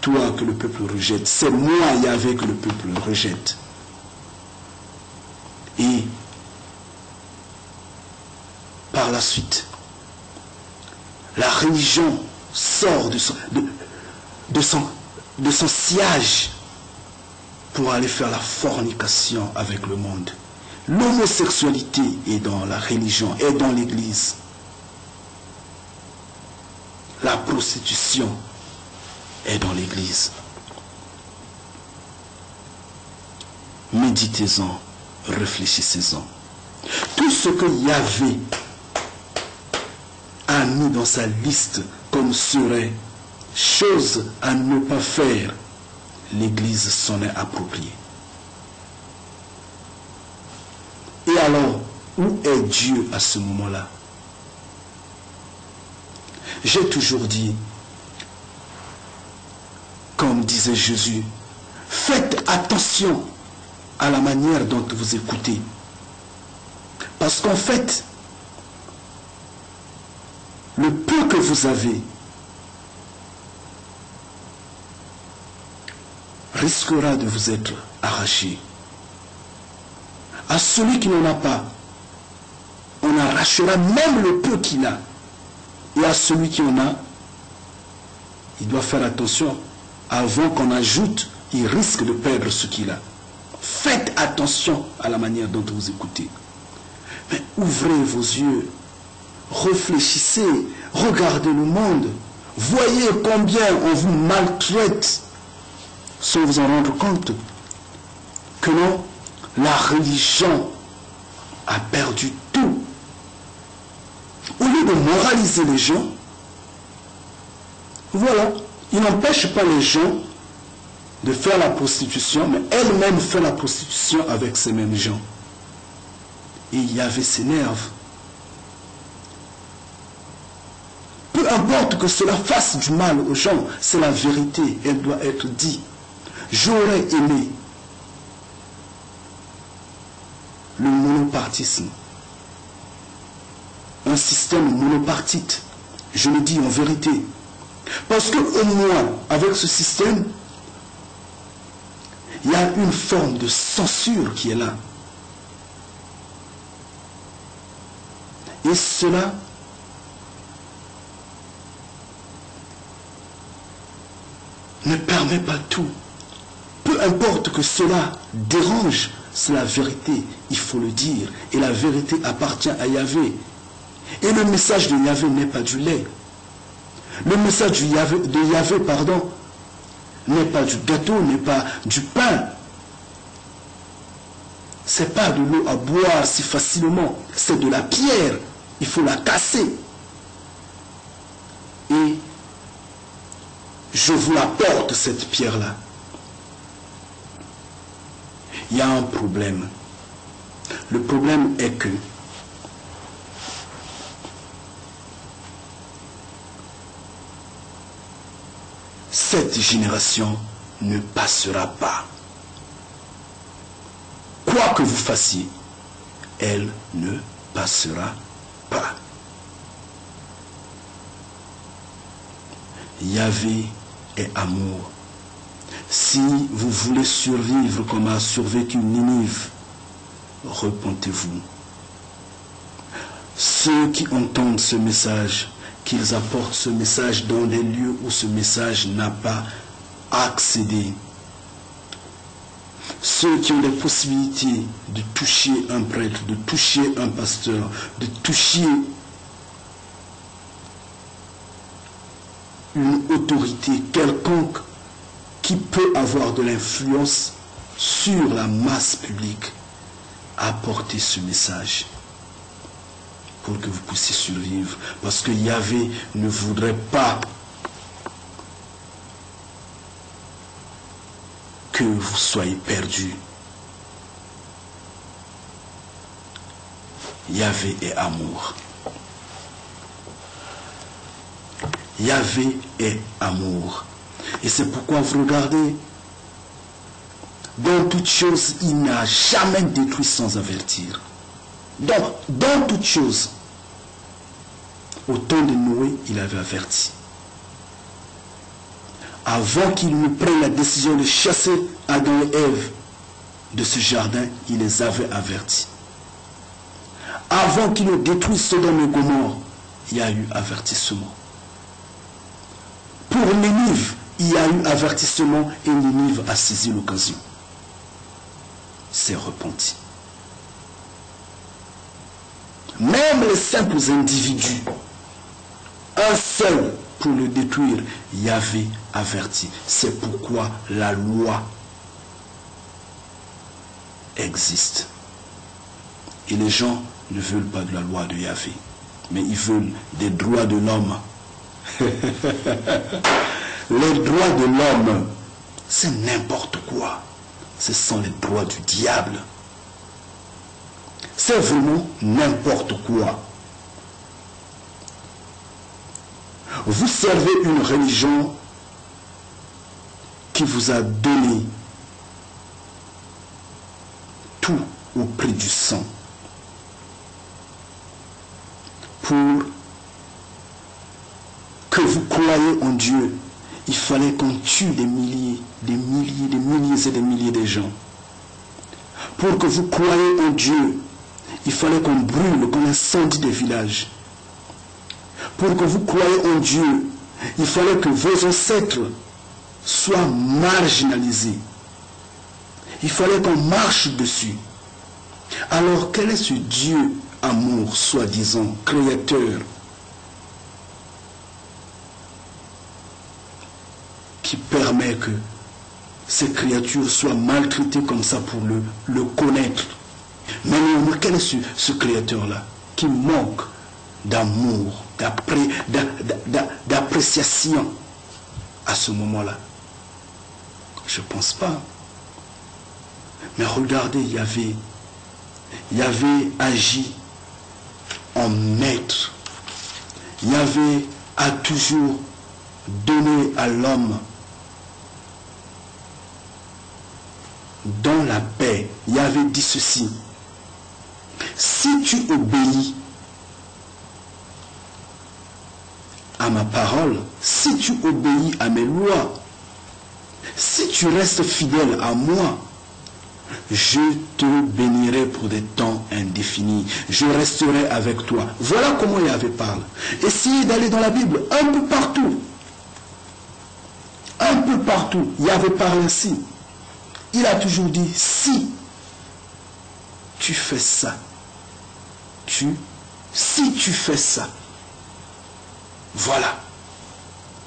toi que le peuple rejette, c'est moi Yahvé que le peuple rejette. » Et par la suite, la religion sort de son sillage pour aller faire la fornication avec le monde. L'homosexualité est dans la religion, est dans l'Église. La prostitution est dans l'Église. Méditez-en, réfléchissez-en. Tout ce que Yahvé a mis dans sa liste comme serait chose à ne pas faire, l'Église s'en est appropriée. Et alors, où est Dieu à ce moment-là? J'ai toujours dit, comme disait Jésus, faites attention à la manière dont vous écoutez. Parce qu'en fait, le peu que vous avez risquera de vous être arraché. À celui qui n'en a pas, on arrachera même le peu qu'il a. Et à celui qui en a, il doit faire attention. Avant qu'on ajoute, il risque de perdre ce qu'il a. Faites attention à la manière dont vous écoutez. Mais ouvrez vos yeux, réfléchissez, regardez le monde, voyez combien on vous maltraite sans vous en rendre compte. Que non, la religion a perdu tout. Au lieu de moraliser les gens, voilà, il n'empêche pas les gens de faire la prostitution, mais elle-même fait la prostitution avec ces mêmes gens. Et Yahvé s'énerve. Peu importe que cela fasse du mal aux gens, c'est la vérité, elle doit être dite. J'aurais aimé le monopartisme, un système monopartite, je le dis en vérité. Parce que au moins, avec ce système, il y a une forme de censure qui est là. Et cela ne permet pas tout. Peu importe que cela dérange, c'est la vérité, il faut le dire. Et la vérité appartient à Yahvé. Et le message de Yahvé n'est pas du lait. Le message de Yahvé, n'est pas du gâteau, n'est pas du pain. C'est pas de l'eau à boire si facilement. C'est de la pierre. Il faut la casser. Et je vous apporte cette pierre-là. Il y a un problème. Le problème est que cette génération ne passera pas. Quoi que vous fassiez, elle ne passera pas. Yahvé est amour. Si vous voulez survivre comme a survécu Ninive, repentez-vous. Ceux qui entendent ce message, qu'ils apportent ce message dans les lieux où ce message n'a pas accédé. Ceux qui ont les possibilités de toucher un prêtre, de toucher un pasteur, de toucher une autorité quelconque qui peut avoir de l'influence sur la masse publique, apportez ce message pour que vous puissiez survivre. Parce que Yahvé ne voudrait pas que vous soyez perdus. Yahvé est amour. Yahvé est amour. Et c'est pourquoi vous regardez, dans toute chose, il n'a jamais détruit sans avertir. Donc, dans toute chose, au temps de Noé, il avait averti. Avant qu'il ne prenne la décision de chasser Adam et Ève de ce jardin, il les avait avertis. Avant qu'il ne détruise Sodome et Gomorrhe, il y a eu avertissement. Pour Ninive, il y a eu avertissement et Ninive a saisi l'occasion. C'est repenti. Même les simples individus, un seul pour le détruire, Yahvé averti. C'est pourquoi la loi existe. Et les gens ne veulent pas de la loi de Yahvé, mais ils veulent des droits de l'homme. Les droits de l'homme, c'est n'importe quoi. Ce sont les droits du diable. C'est vraiment n'importe quoi. Vous servez une religion qui vous a donné tout au prix du sang pour que vous croyez en Dieu. Il fallait qu'on tue des milliers et des milliers de gens. Pour que vous croyez en Dieu, il fallait qu'on brûle, qu'on incendie des villages. Pour que vous croyez en Dieu, il fallait que vos ancêtres soient marginalisés. Il fallait qu'on marche dessus. Alors, quel est ce Dieu amour, soi-disant, créateur, qui permet que ces créatures soient maltraitées comme ça pour le connaître? Mais néanmoins, quel est ce créateur-là qui manque d'amour, d'appréciation à ce moment-là? Je ne pense pas. Mais regardez, Yahvé agit en maître. Yahvé a toujours donné à l'homme dans la paix. Yahvé dit ceci: si tu obéis à ma parole, si tu obéis à mes lois, si tu restes fidèle à moi, je te bénirai pour des temps indéfinis. Je resterai avec toi. Voilà comment Yahvé parle. Essayez d'aller dans la Bible, un peu partout. Un peu partout, Yahvé parle ainsi. Il a toujours dit, si tu fais ça, si tu fais ça, voilà.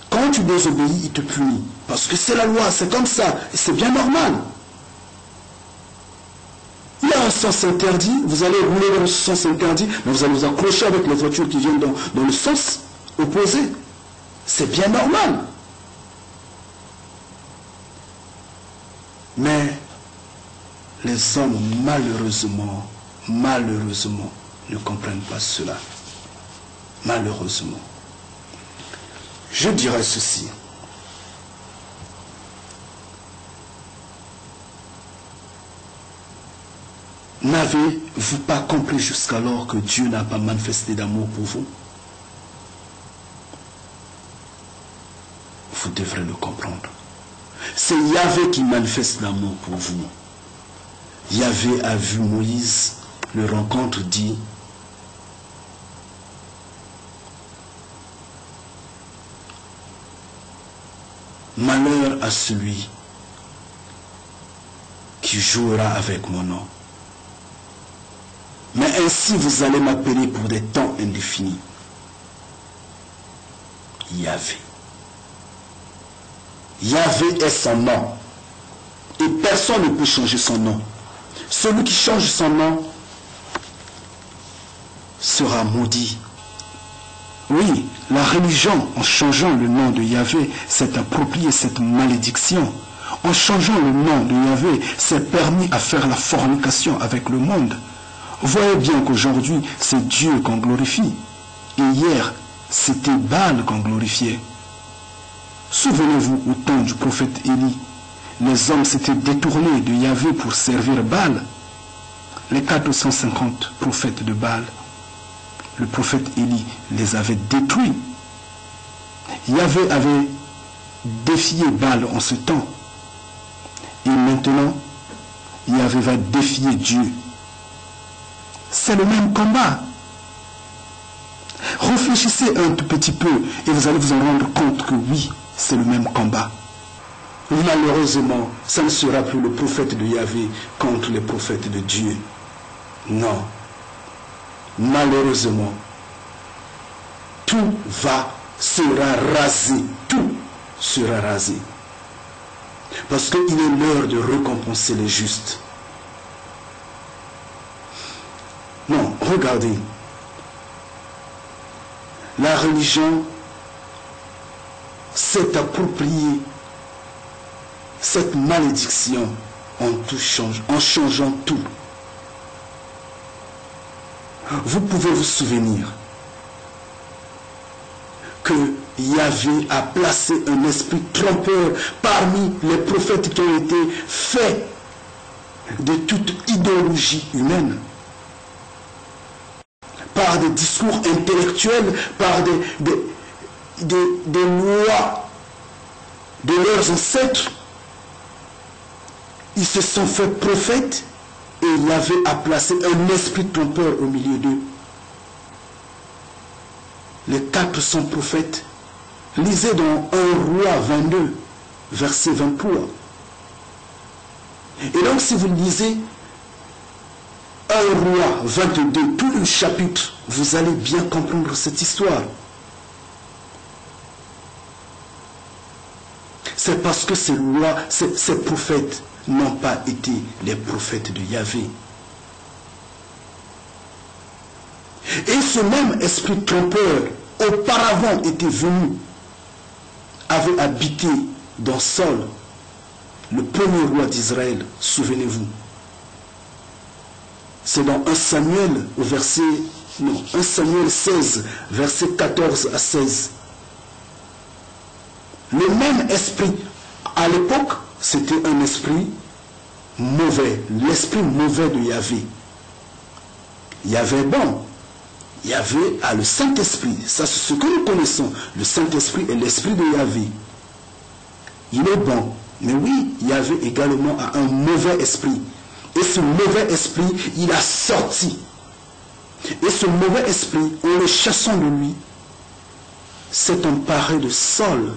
Quand tu désobéis, il te punit. Parce que c'est la loi, c'est comme ça. Et c'est bien normal. Il y a un sens interdit, vous allez rouler dans le sens interdit, mais vous allez vous accrocher avec les voitures qui viennent dans le sens opposé. C'est bien normal. Mais les hommes, malheureusement, ne comprennent pas cela. Malheureusement. Je dirais ceci. N'avez-vous pas compris jusqu'alors que Dieu n'a pas manifesté d'amour pour vous? Vous devrez le comprendre. C'est Yahvé qui manifeste l'amour pour vous. Yahvé a vu Moïse, le rencontre, dit, malheur à celui qui jouera avec mon nom. Mais ainsi vous allez m'appeler pour des temps indéfinis. Yahvé. Yahvé est son nom. Et personne ne peut changer son nom. Celui qui change son nom sera maudit. Oui, la religion, en changeant le nom de Yahvé, s'est appropriée cette malédiction. En changeant le nom de Yahvé, s'est permis à faire la fornication avec le monde. Voyez bien qu'aujourd'hui, c'est Dieu qu'on glorifie. Et hier, c'était Baal qu'on glorifiait. Souvenez-vous, au temps du prophète Élie, les hommes s'étaient détournés de Yahvé pour servir Baal. Les 450 prophètes de Baal, le prophète Élie les avait détruits. Yahvé avait défié Baal en ce temps. Et maintenant, Yahvé va défier Dieu. C'est le même combat. Réfléchissez un tout petit peu et vous allez vous en rendre compte que oui, c'est le même combat. Malheureusement, ça ne sera plus le prophète de Yahvé contre les prophètes de Dieu. Non. Malheureusement, tout sera rasé. Tout sera rasé. Parce qu'il est l'heure de récompenser les justes. Non, regardez. La religion s'est appropriée cette malédiction en changeant tout. Vous pouvez vous souvenir que Yahvé a placé un esprit trompeur parmi les prophètes qui ont été faits de toute idéologie humaine, par des discours intellectuels, par des lois de leurs ancêtres. Ils se sont fait prophètes et Yahvé a placé un esprit trompeur au milieu d'eux. Les 400 prophètes, lisez dans 1 Roi 22, verset 23. Et donc si vous lisez 1 Roi 22, tout le chapitre, vous allez bien comprendre cette histoire. C'est parce que ces prophètes n'ont pas été les prophètes de Yahvé. Et ce même esprit trompeur, auparavant était venu, avait habité dans Saul, le premier roi d'Israël, souvenez-vous. C'est dans 1 Samuel, 1 Samuel 16, verset 14 à 16. Le même esprit, à l'époque, c'était un esprit mauvais, l'esprit mauvais de Yahvé. Yahvé est bon. Yahvé a le Saint-Esprit. Ça, c'est ce que nous connaissons. Le Saint-Esprit est l'esprit de Yahvé. Il est bon. Mais oui, Yahvé également a un mauvais esprit. Et ce mauvais esprit, il a sorti. Et ce mauvais esprit, en le chassant de lui, s'est emparé de Saul.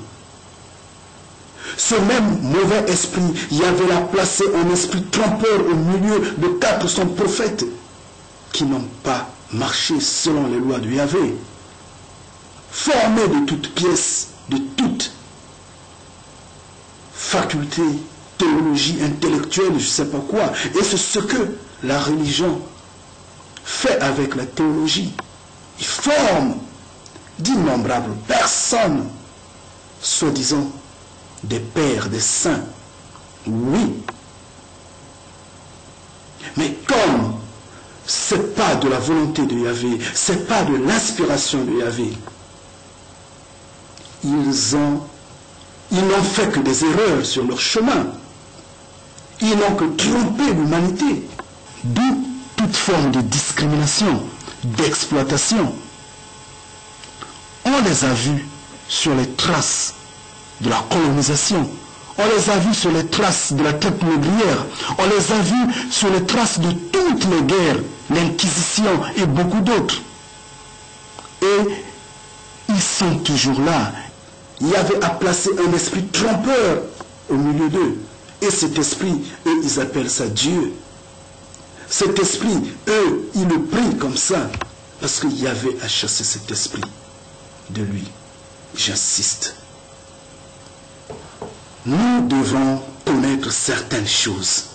Ce même mauvais esprit, Yahvé l'a placé en esprit trompeur au milieu de 400 prophètes qui n'ont pas marché selon les lois de Yahvé, formés de toutes pièces, de toute faculté, théologie intellectuelle, je ne sais pas quoi. Et c'est ce que la religion fait avec la théologie. Il forme d'innombrables personnes, soi-disant des pères, des saints. Oui. Mais comme ce n'est pas de la volonté de Yahvé, ce n'est pas de l'inspiration de Yahvé, ils n'ont fait que des erreurs sur leur chemin. Ils n'ont que trompé l'humanité. D'où toute forme de discrimination, d'exploitation. On les a vus sur les traces de la colonisation. On les a vus sur les traces de la traite négrière. On les a vus sur les traces de toutes les guerres, l'Inquisition et beaucoup d'autres. Et ils sont toujours là. Yahvé a placé un esprit trompeur au milieu d'eux. Et cet esprit, eux, ils appellent ça Dieu. Cet esprit, eux, ils le prient comme ça. Parce que Yahvé a chassé cet esprit de lui. J'insiste. Nous devons connaître certaines choses.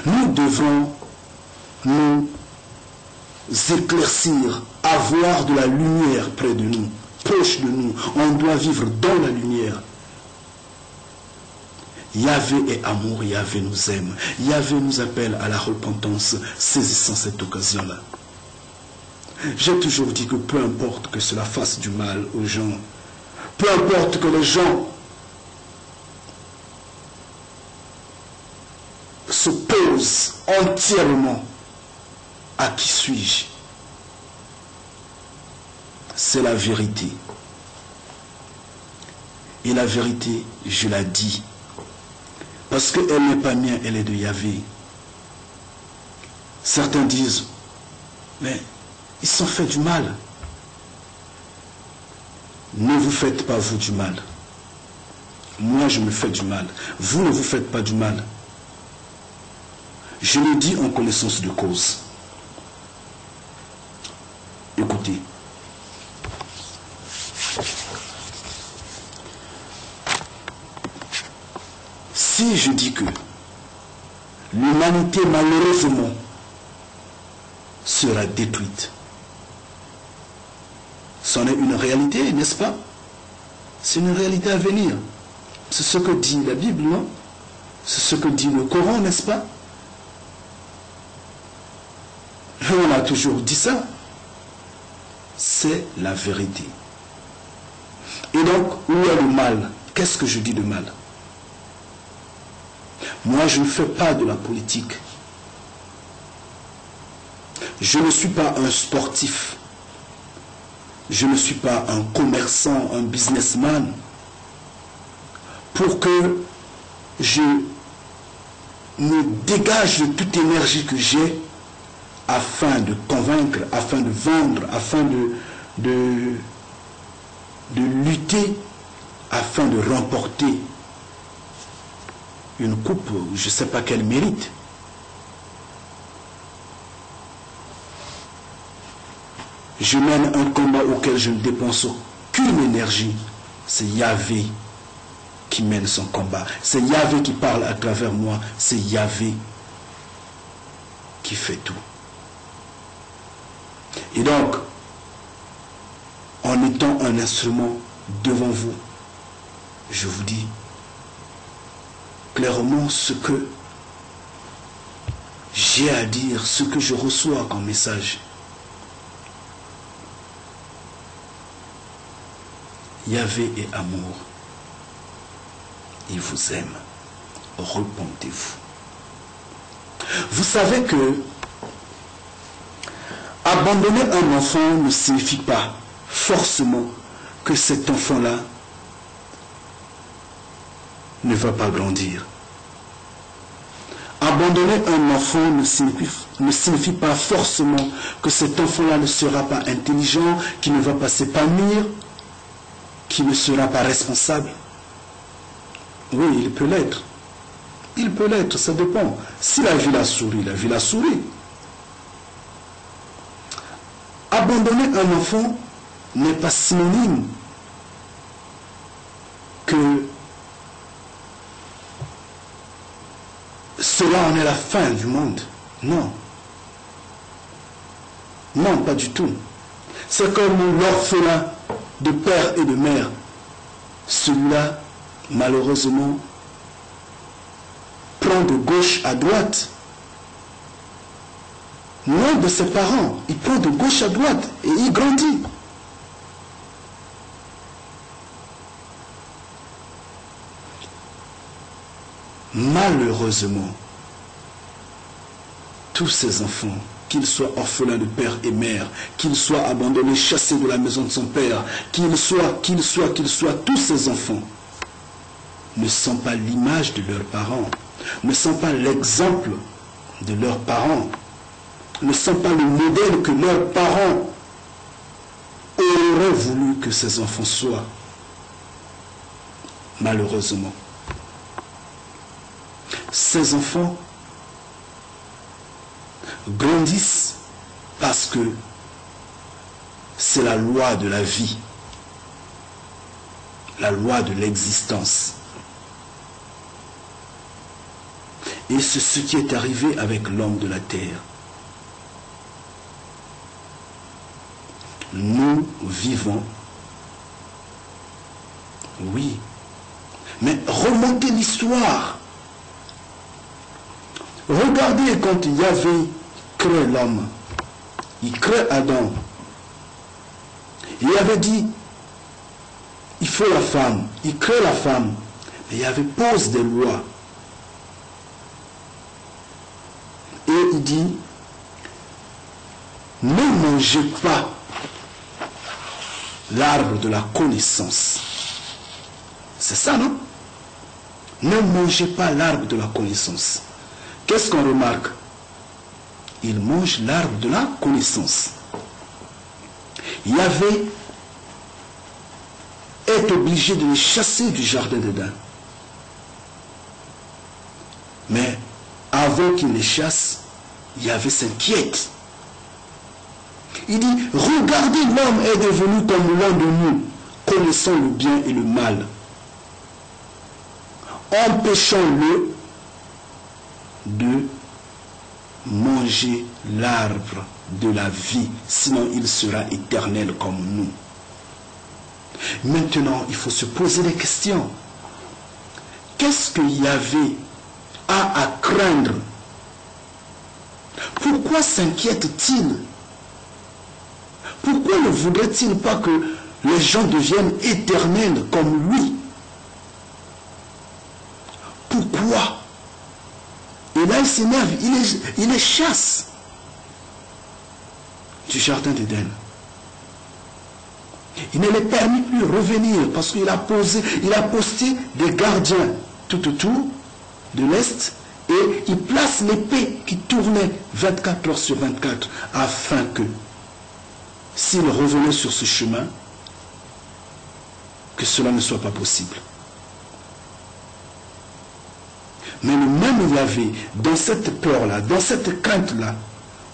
Nous devons nous éclaircir, avoir de la lumière près de nous, proche de nous. On doit vivre dans la lumière. Yahvé est amour, Yahvé nous aime. Yahvé nous appelle à la repentance, saisissant cette occasion-là. J'ai toujours dit que peu importe que cela fasse du mal aux gens, peu importe que les gens se posent entièrement à qui suis-je, c'est la vérité. Et la vérité, je la dis, parce qu'elle n'est pas mienne, elle est de Yahvé. Certains disent, mais ils sont fait du mal. Ne vous faites pas vous du mal. Moi je me fais du mal. Vous ne vous faites pas du mal. Je le dis en connaissance de cause. Écoutez. Si je dis que l'humanité malheureusement sera détruite, c'en est une réalité, n'est-ce pas? C'est une réalité à venir. C'est ce que dit la Bible, non? C'est ce que dit le Coran, n'est-ce pas? On a toujours dit ça. C'est la vérité. Et donc, où est le mal? Qu'est-ce que je dis de mal? Moi, je ne fais pas de la politique. Je ne suis pas un sportif. Je ne suis pas un commerçant, un businessman. Pour que je me dégage de toute énergie que j'ai afin de convaincre, afin de vendre, afin de lutter, afin de remporter une coupe, je ne sais pas quel mérite. Je mène un combat auquel je ne dépense aucune énergie. C'est Yahvé qui mène son combat. C'est Yahvé qui parle à travers moi. C'est Yahvé qui fait tout. Et donc, en étant un instrument devant vous, je vous dis clairement ce que j'ai à dire, ce que je reçois comme message. Yahvé est amour. Il vous aime. Repentez-vous. Vous savez que abandonner un enfant ne signifie pas forcément que cet enfant-là ne va pas grandir. Abandonner un enfant ne signifie pas forcément que cet enfant-là ne sera pas intelligent, qu'il ne va pas s'épanouir, qu'il ne sera pas responsable. Oui, il peut l'être. Il peut l'être, ça dépend. S'il a vu la souris, il a vu la souris. Abandonner un enfant n'est pas synonyme que cela en est la fin du monde. Non. Non, pas du tout. C'est comme l'orphelin de père et de mère. Celui-là, malheureusement, prend de gauche à droite. Loin de ses parents, il prend de gauche à droite et il grandit. Malheureusement, tous ces enfants, qu'ils soient orphelins de père et mère, qu'ils soient abandonnés, chassés de la maison de son père, qu'ils soient, tous ces enfants ne sont pas l'image de leurs parents, ne sont pas l'exemple de leurs parents, ne sont pas le modèle que leurs parents auraient voulu que ces enfants soient. Malheureusement. Ces enfants grandissent parce que c'est la loi de la vie, la loi de l'existence. Et c'est ce qui est arrivé avec l'homme de la terre. Nous vivons, oui, mais remontez l'histoire. Regardez quand Yahvé crée l'homme, il crée Adam. Il avait dit, il faut la femme, il crée la femme, mais Yahvé pose des lois. Et il dit, ne mangez pas l'arbre de la connaissance. C'est ça, non? Ne mangez pas l'arbre de la connaissance. Qu'est-ce qu'on remarque? Il mange l'arbre de la connaissance. Yahvé est obligé de les chasser du jardin d'Éden. Mais avant qu'il les chasse, Yahvé s'inquiète. Il dit, regardez, l'homme est devenu comme l'un de nous, connaissant le bien et le mal. Empêchons-le de manger l'arbre de la vie, sinon il sera éternel comme nous. Maintenant, il faut se poser des questions. Qu'est-ce que Yahvé a à craindre? Pourquoi s'inquiète-t-il? Pourquoi ne voudrait-il pas que les gens deviennent éternels comme lui? Pourquoi? Et là, il s'énerve, il les chasse du jardin d'Éden. Il ne les permet plus revenir parce qu'il a posté des gardiens tout autour de l'Est et il place l'épée qui tournait 24 heures sur 24 afin que, s'il revenait sur ce chemin, que cela ne soit pas possible. Mais le même Yahvé, dans cette peur-là, dans cette crainte-là,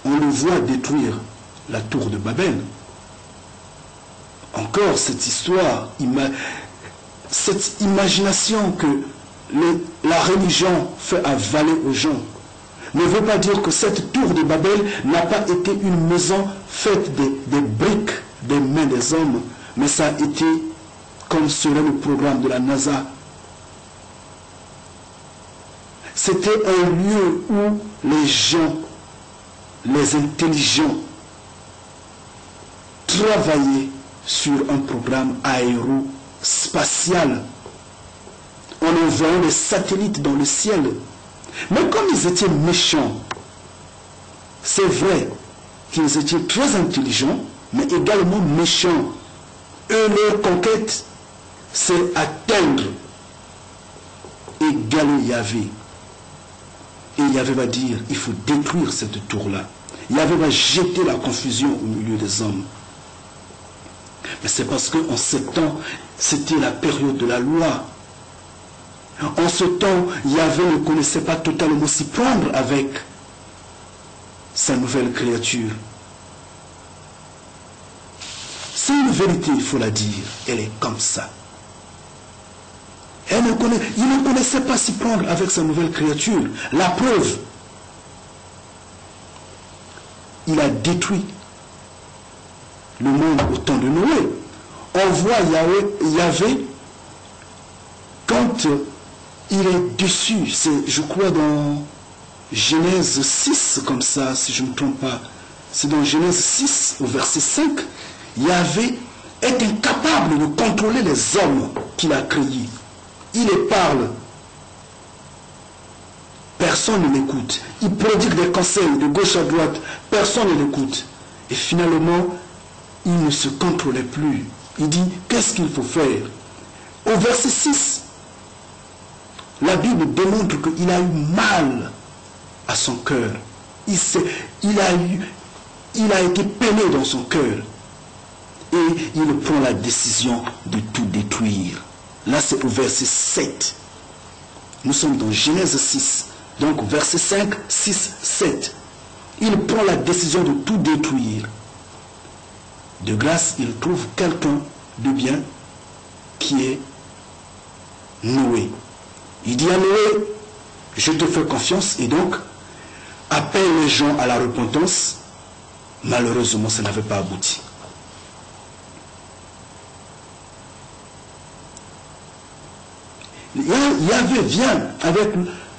on le voit détruire la tour de Babel. Encore cette histoire, cette imagination que la religion fait avaler aux gens, ne veut pas dire que cette tour de Babel n'a pas été une maison faite des briques des mains des hommes, mais ça a été comme serait le programme de la NASA. C'était un lieu où les gens, les intelligents, travaillaient sur un programme aérospatial en envoyant des satellites dans le ciel. Mais comme ils étaient méchants, c'est vrai qu'ils étaient très intelligents, mais également méchants. Eux, leur conquête, c'est atteindre, égaler Yahvé. Et Yahvé va dire, il faut détruire cette tour-là. Yahvé va jeter la confusion au milieu des hommes. Mais c'est parce qu'en ce temps, c'était la période de la loi. En ce temps, Yahvé ne connaissait pas totalement s'y prendre avec sa nouvelle créature. C'est une vérité, il faut la dire. Elle est comme ça. Il ne connaissait pas s'y prendre avec sa nouvelle créature. La preuve, il a détruit le monde au temps de Noé. On voit Yahvé quand il est dessus. C'est, je crois, dans Genèse 6, comme ça, si je ne me trompe pas. C'est dans Genèse 6, au verset 5. Yahvé est incapable de contrôler les hommes qu'il a créés. Il les parle. Personne ne l'écoute. Il prodigue des conseils de gauche à droite. Personne ne l'écoute. Et finalement, il ne se contrôlait plus. Il dit, qu'est-ce qu'il faut faire? Au verset 6, la Bible démontre qu'il a eu mal à son cœur. Il a été peiné dans son cœur. Et il prend la décision de tout détruire. Là, c'est au verset 7. Nous sommes dans Genèse 6. Donc, verset 5, 6, 7. Il prend la décision de tout détruire. De grâce, il trouve quelqu'un de bien qui est Noé. Il dit à Noé, je te fais confiance et donc, appelle les gens à la repentance. Malheureusement, ça n'avait pas abouti. Yahvé vient avec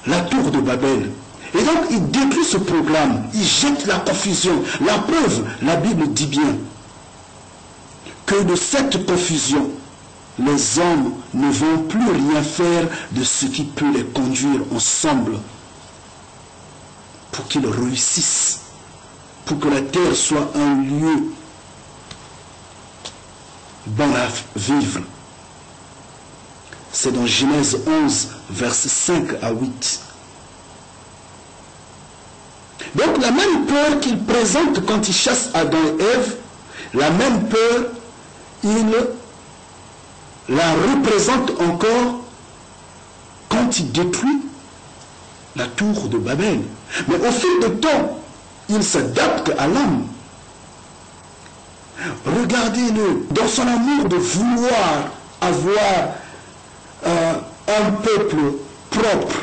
la tour de Babel. Et donc, il détruit ce programme. Il jette la confusion. La preuve, la Bible dit bien que de cette confusion, les hommes ne vont plus rien faire de ce qui peut les conduire ensemble pour qu'ils réussissent, pour que la terre soit un lieu bon à vivre. C'est dans Genèse 11, versets 5 à 8. Donc la même peur qu'il présente quand il chasse Adam et Ève, la même peur, il la représente encore quand il détruit la tour de Babel. Mais au fil du temps, il s'adapte à l'homme. Regardez-le, dans son amour de vouloir avoir un peuple propre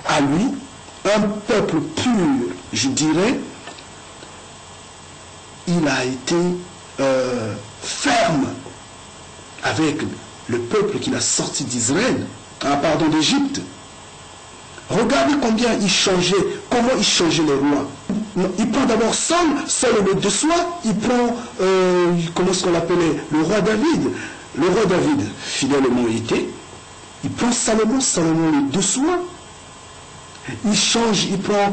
à lui, un peuple pur, je dirais, il a été ferme avec le peuple qu'il a sorti d'Israël, d'Égypte. Regardez combien il changeait, comment il changeait les rois. Il prend d'abord Saul le de soi, il prend, comment est-ce qu'on l'appelait, le roi David. Le roi David, fidèlement était, il prend Salomon le de soi. Il change, il prend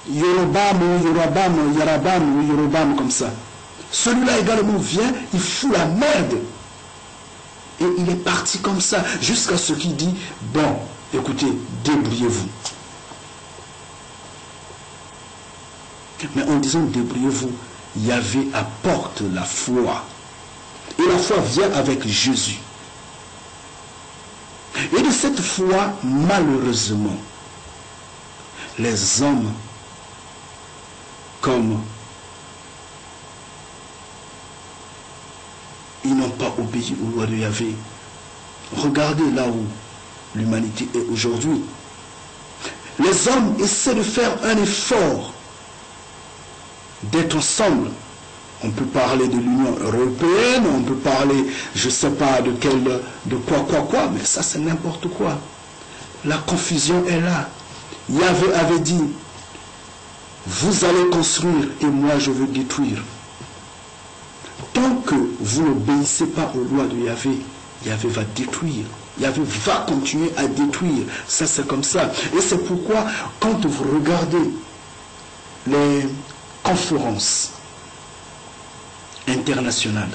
Yorobam, comme ça. Celui-là également vient, il fout la merde. Et il est parti comme ça, jusqu'à ce qu'il dit, bon, écoutez, débrouillez-vous. Mais en disant débrouillez-vous, Yahvé apporte la foi. Et la foi vient avec Jésus. Et de cette foi, malheureusement, les hommes, comme ils n'ont pas obéi aux lois de Yahvé. Regardez là où l'humanité est aujourd'hui. Les hommes essaient de faire un effort d'être ensemble. On peut parler de l'Union européenne, on peut parler, je ne sais pas de quoi, mais ça c'est n'importe quoi. La confusion est là. Yahvé avait dit, vous allez construire et moi je veux détruire. Tant que vous n'obéissez pas aux lois de Yahvé, Yahvé va détruire. Yahvé va continuer à détruire. Ça c'est comme ça. Et c'est pourquoi quand vous regardez les conférences internationales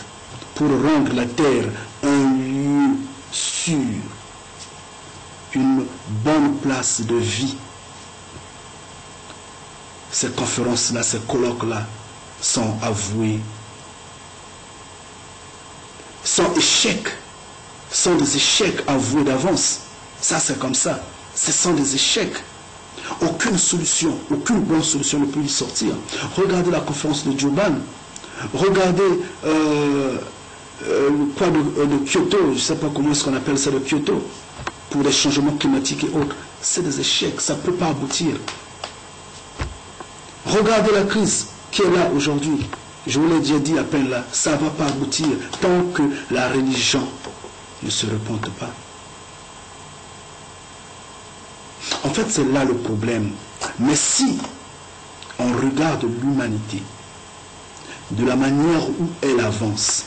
pour rendre la terre un lieu sûr, une bonne place de vie. Ces conférences-là, ces colloques-là sont avoués, sont échecs, sont des échecs avoués d'avance. Ça, c'est comme ça. Ce sont des échecs. Aucune solution, aucune bonne solution ne peut y sortir. Regardez la conférence de Durban. Regardez le point de Kyoto, je ne sais pas comment est-ce qu'on appelle ça, de Kyoto, pour les changements climatiques et autres. C'est des échecs, ça ne peut pas aboutir. Regardez la crise qui est là aujourd'hui. Je vous l'ai déjà dit à peine là, ça ne va pas aboutir tant que la religion ne se repente pas. En fait, c'est là le problème. Mais si on regarde l'humanité de la manière où elle avance,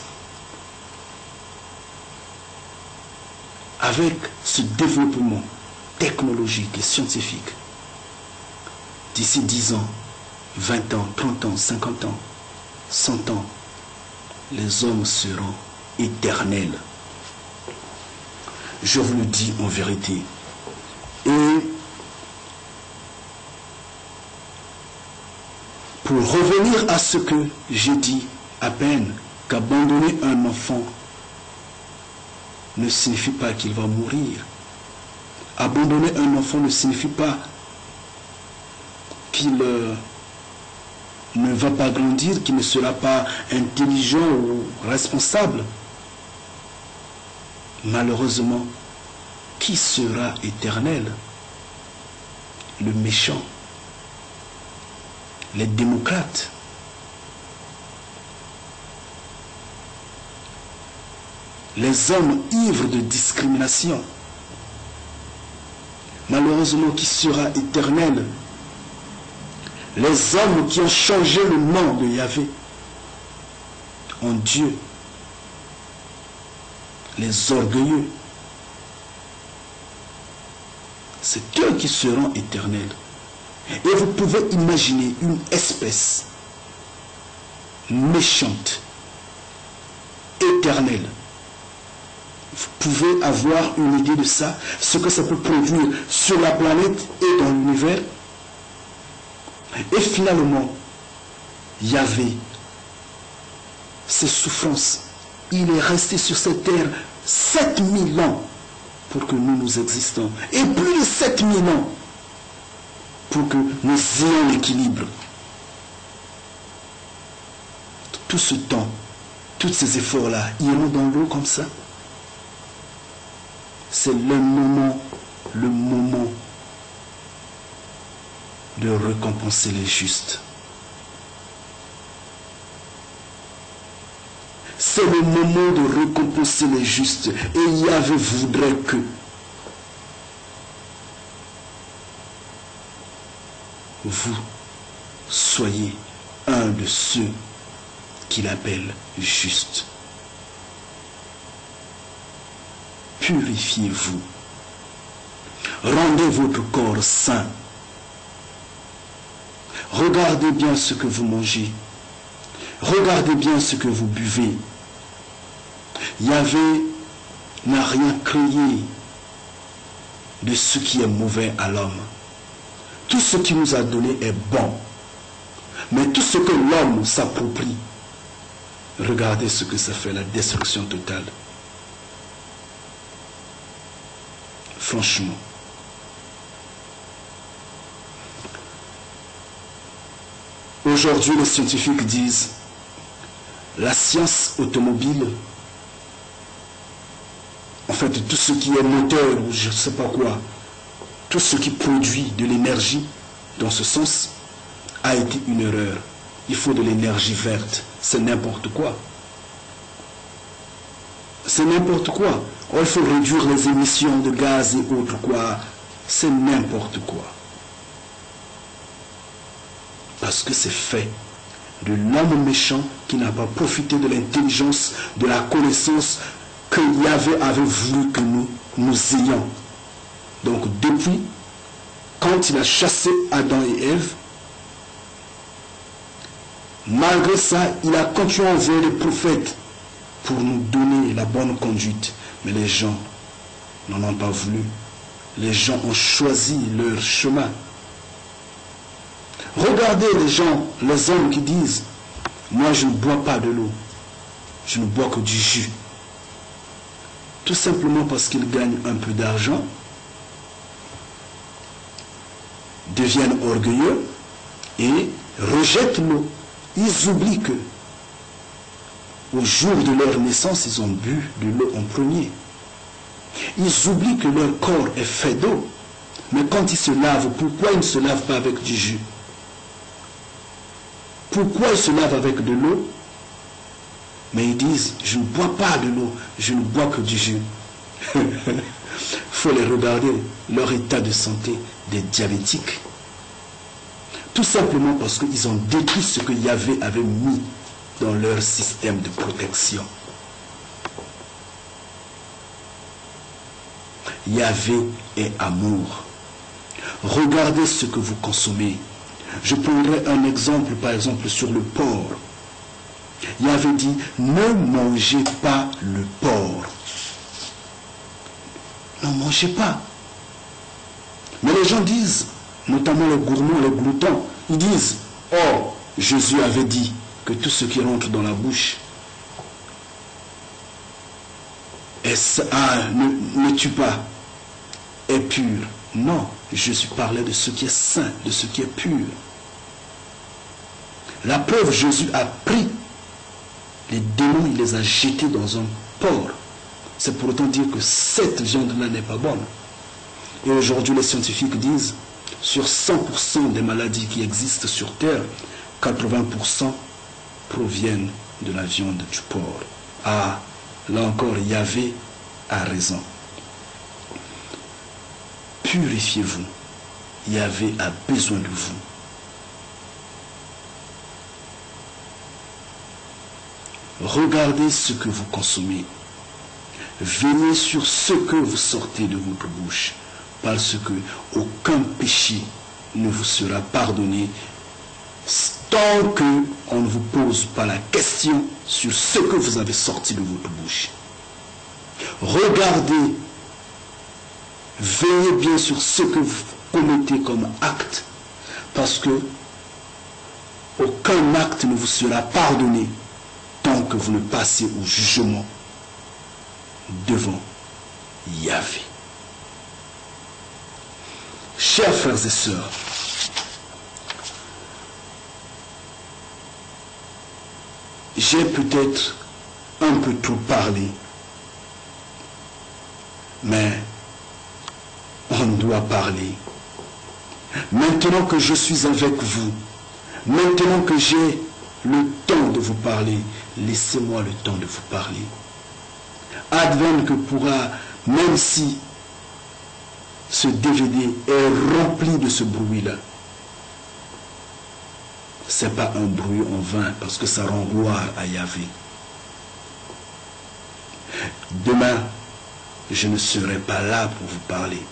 avec ce développement technologique et scientifique, d'ici 10 ans, 20 ans, 30 ans, 50 ans, 100 ans, les hommes seront éternels. Je vous le dis en vérité. Et pour revenir à ce que j'ai dit à peine, qu'abandonner un enfant ne signifie pas qu'il va mourir. Abandonner un enfant ne signifie pas qu'il ne va pas grandir, qu'il ne sera pas intelligent ou responsable. Malheureusement, qui sera éternel? Le méchant, les démocrates, les hommes ivres de discrimination. Malheureusement, qui sera éternel? Les hommes qui ont changé le nom de Yahvé en Dieu. Les orgueilleux. C'est eux qui seront éternels. Et vous pouvez imaginer une espèce méchante, éternelle. Vous pouvez avoir une idée de ça, ce que ça peut produire sur la planète et dans l'univers. Et finalement, Yahvé, ses souffrances, il est resté sur cette terre 7000 ans pour que nous existons. Et plus de 7000 ans pour que nous ayons l'équilibre. Tout ce temps, tous ces efforts-là, iront dans l'eau comme ça. C'est le moment de récompenser les justes. C'est le moment de récompenser les justes. Et Yahvé voudrait que vous soyez un de ceux qu'il appelle justes. Purifiez-vous. Rendez votre corps saint. Regardez bien ce que vous mangez. Regardez bien ce que vous buvez. Yahvé n'a rien créé de ce qui est mauvais à l'homme. Tout ce qu'il nous a donné est bon. Mais tout ce que l'homme s'approprie, regardez ce que ça fait, la destruction totale. Franchement. Aujourd'hui, les scientifiques disent la science automobile, en fait tout ce qui est moteur ou je ne sais pas quoi, tout ce qui produit de l'énergie dans ce sens a été une erreur. Il faut de l'énergie verte, c'est n'importe quoi. C'est n'importe quoi. Il faut réduire les émissions de gaz et autres quoi. C'est n'importe quoi. Parce que c'est fait de l'homme méchant qui n'a pas profité de l'intelligence, de la connaissance que Yahvé avait voulu que nous ayons. Donc depuis, quand il a chassé Adam et Ève, malgré ça, il a continué à envoyer les prophètes pour nous donner la bonne conduite. Mais les gens n'en ont pas voulu. les gens ont choisi leur chemin. Regardez les gens, les hommes qui disent, moi je ne bois pas de l'eau, je ne bois que du jus. Tout simplement parce qu'ils gagnent un peu d'argent, deviennent orgueilleux et rejettent l'eau. Ils oublient que au jour de leur naissance, ils ont bu de l'eau en premier. Ils oublient que leur corps est fait d'eau. Mais quand ils se lavent, pourquoi ils ne se lavent pas avec du jus? Pourquoi ils se lavent avec de l'eau? Mais ils disent, je ne bois pas de l'eau, je ne bois que du jus. Il faut les regarder, leur état de santé, des diabétiques. Tout simplement parce qu'ils ont détruit ce que Yahvé avait mis dans leur système de protection. Yahvé est amour. Regardez ce que vous consommez. Je prendrai un exemple, par exemple, sur le porc. Yahvé dit, ne mangez pas le porc. Ne mangez pas. Mais les gens disent, notamment les gourmands, les gloutons, ils disent, oh, Jésus avait dit que tout ce qui rentre dans la bouche ne tue pas, est pur. Non, Jésus parlait de ce qui est saint, de ce qui est pur. La preuve, Jésus a pris les démons, il les a jetés dans un porc. C'est pour autant dire que cette viande-là n'est pas bonne. Et aujourd'hui, les scientifiques disent, sur 100% des maladies qui existent sur Terre, 80% proviennent de la viande du porc. Ah, là encore, Yahvé a raison. Purifiez-vous. Yahvé a besoin de vous. Regardez ce que vous consommez. Veillez sur ce que vous sortez de votre bouche, parce que aucun péché ne vous sera pardonné tant qu'on ne vous pose pas la question sur ce que vous avez sorti de votre bouche. Regardez, veillez bien sur ce que vous commettez comme acte, parce que aucun acte ne vous sera pardonné tant que vous ne passez au jugement devant Yahvé. Chers frères et sœurs, j'ai peut-être un peu trop parlé, mais on doit parler. Maintenant que je suis avec vous, maintenant que j'ai le temps de vous parler, laissez-moi le temps de vous parler. Advienne que pourra, même si ce DVD est rempli de ce bruit-là, ce n'est pas un bruit en vain, parce que ça rend gloire à Yahvé. Demain, je ne serai pas là pour vous parler.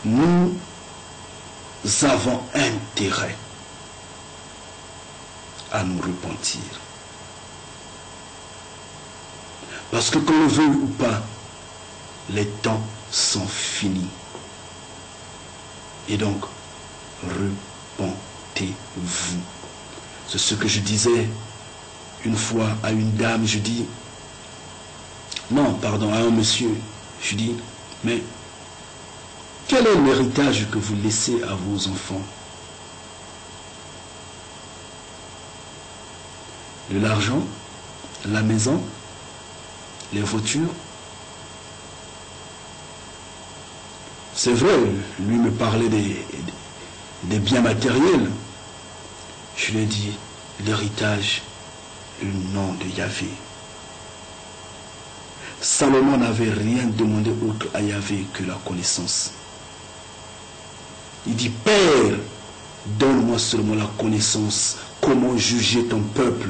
Nous avons intérêt à nous repentir. Parce que qu'on le veuille ou pas, les temps sont finis. Et donc, repentez-vous. C'est ce que je disais une fois à une dame, je dis, non, pardon, à un monsieur, je dis, mais quel est l'héritage que vous laissez à vos enfants? De l'argent, la maison, les voitures? C'est vrai, lui me parlait des biens matériels. Je lui ai dit, l'héritage, le nom de Yahvé. Salomon n'avait rien demandé autre à Yahvé que la connaissance. Il dit, Père, donne-moi seulement la connaissance, comment juger ton peuple,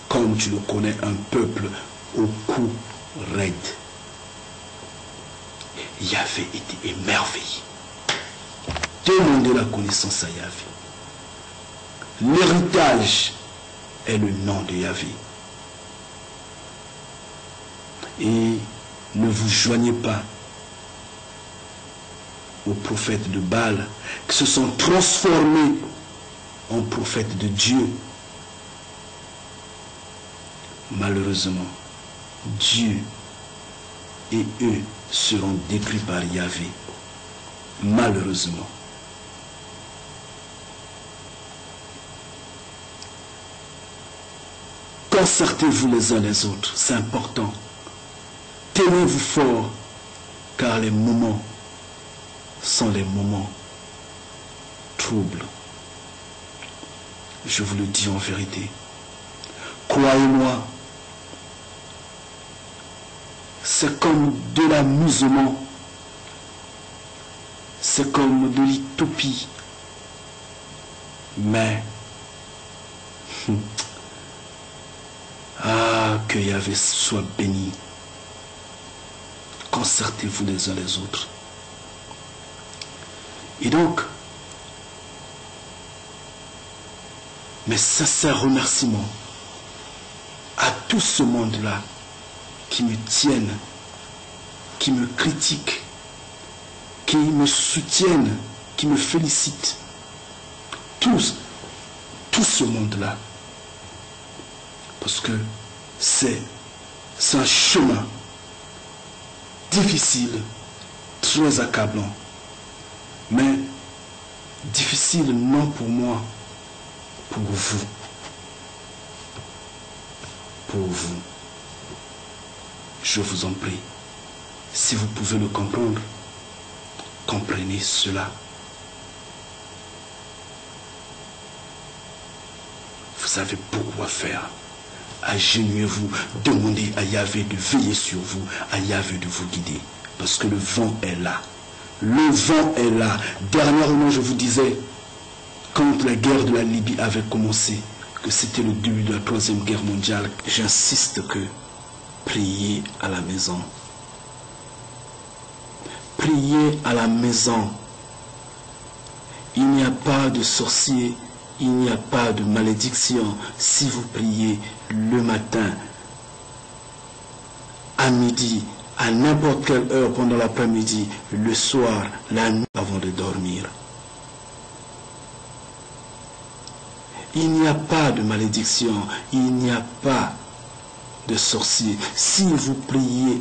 comme tu le connais, un peuple au cou raide. Yahvé était émerveillé. Demandez la connaissance à Yahvé. L'héritage est le nom de Yahvé. Et ne vous joignez pas aux prophètes de Baal qui se sont transformés en prophètes de Dieu. Malheureusement, Dieu et eux seront détruits par Yahvé. Malheureusement. Concertez-vous les uns les autres, c'est important. Tenez-vous fort, car les moments sont les moments troubles. Je vous le dis en vérité. Croyez-moi, c'est comme de l'amusement, c'est comme de l'utopie, mais que Yahvé soit béni. Concertez-vous les uns les autres. Et donc, mes sincères remerciements à tout ce monde-là qui me tiennent, qui me critiquent, qui me soutiennent, qui me félicitent. Tout ce monde-là. Parce que c'est un chemin difficile, très accablant. Mais difficile non pour moi, pour vous. Pour vous. Je vous en prie, si vous pouvez le comprendre, comprenez cela. Vous avez beaucoup à faire. Agenouillez-vous, demandez à Yahvé de veiller sur vous, à Yahvé de vous guider. Parce que le vent est là. Le vent est là. Dernièrement, je vous disais, quand la guerre de la Libye avait commencé, que c'était le début de la 3e guerre mondiale, j'insiste que priez à la maison. Priez à la maison. Il n'y a pas de sorcier, il n'y a pas de malédiction si vous priez le matin, à midi, à n'importe quelle heure pendant l'après-midi, le soir, la nuit avant de dormir. Il n'y a pas de malédiction, il n'y a pas de sorcier. Si vous priez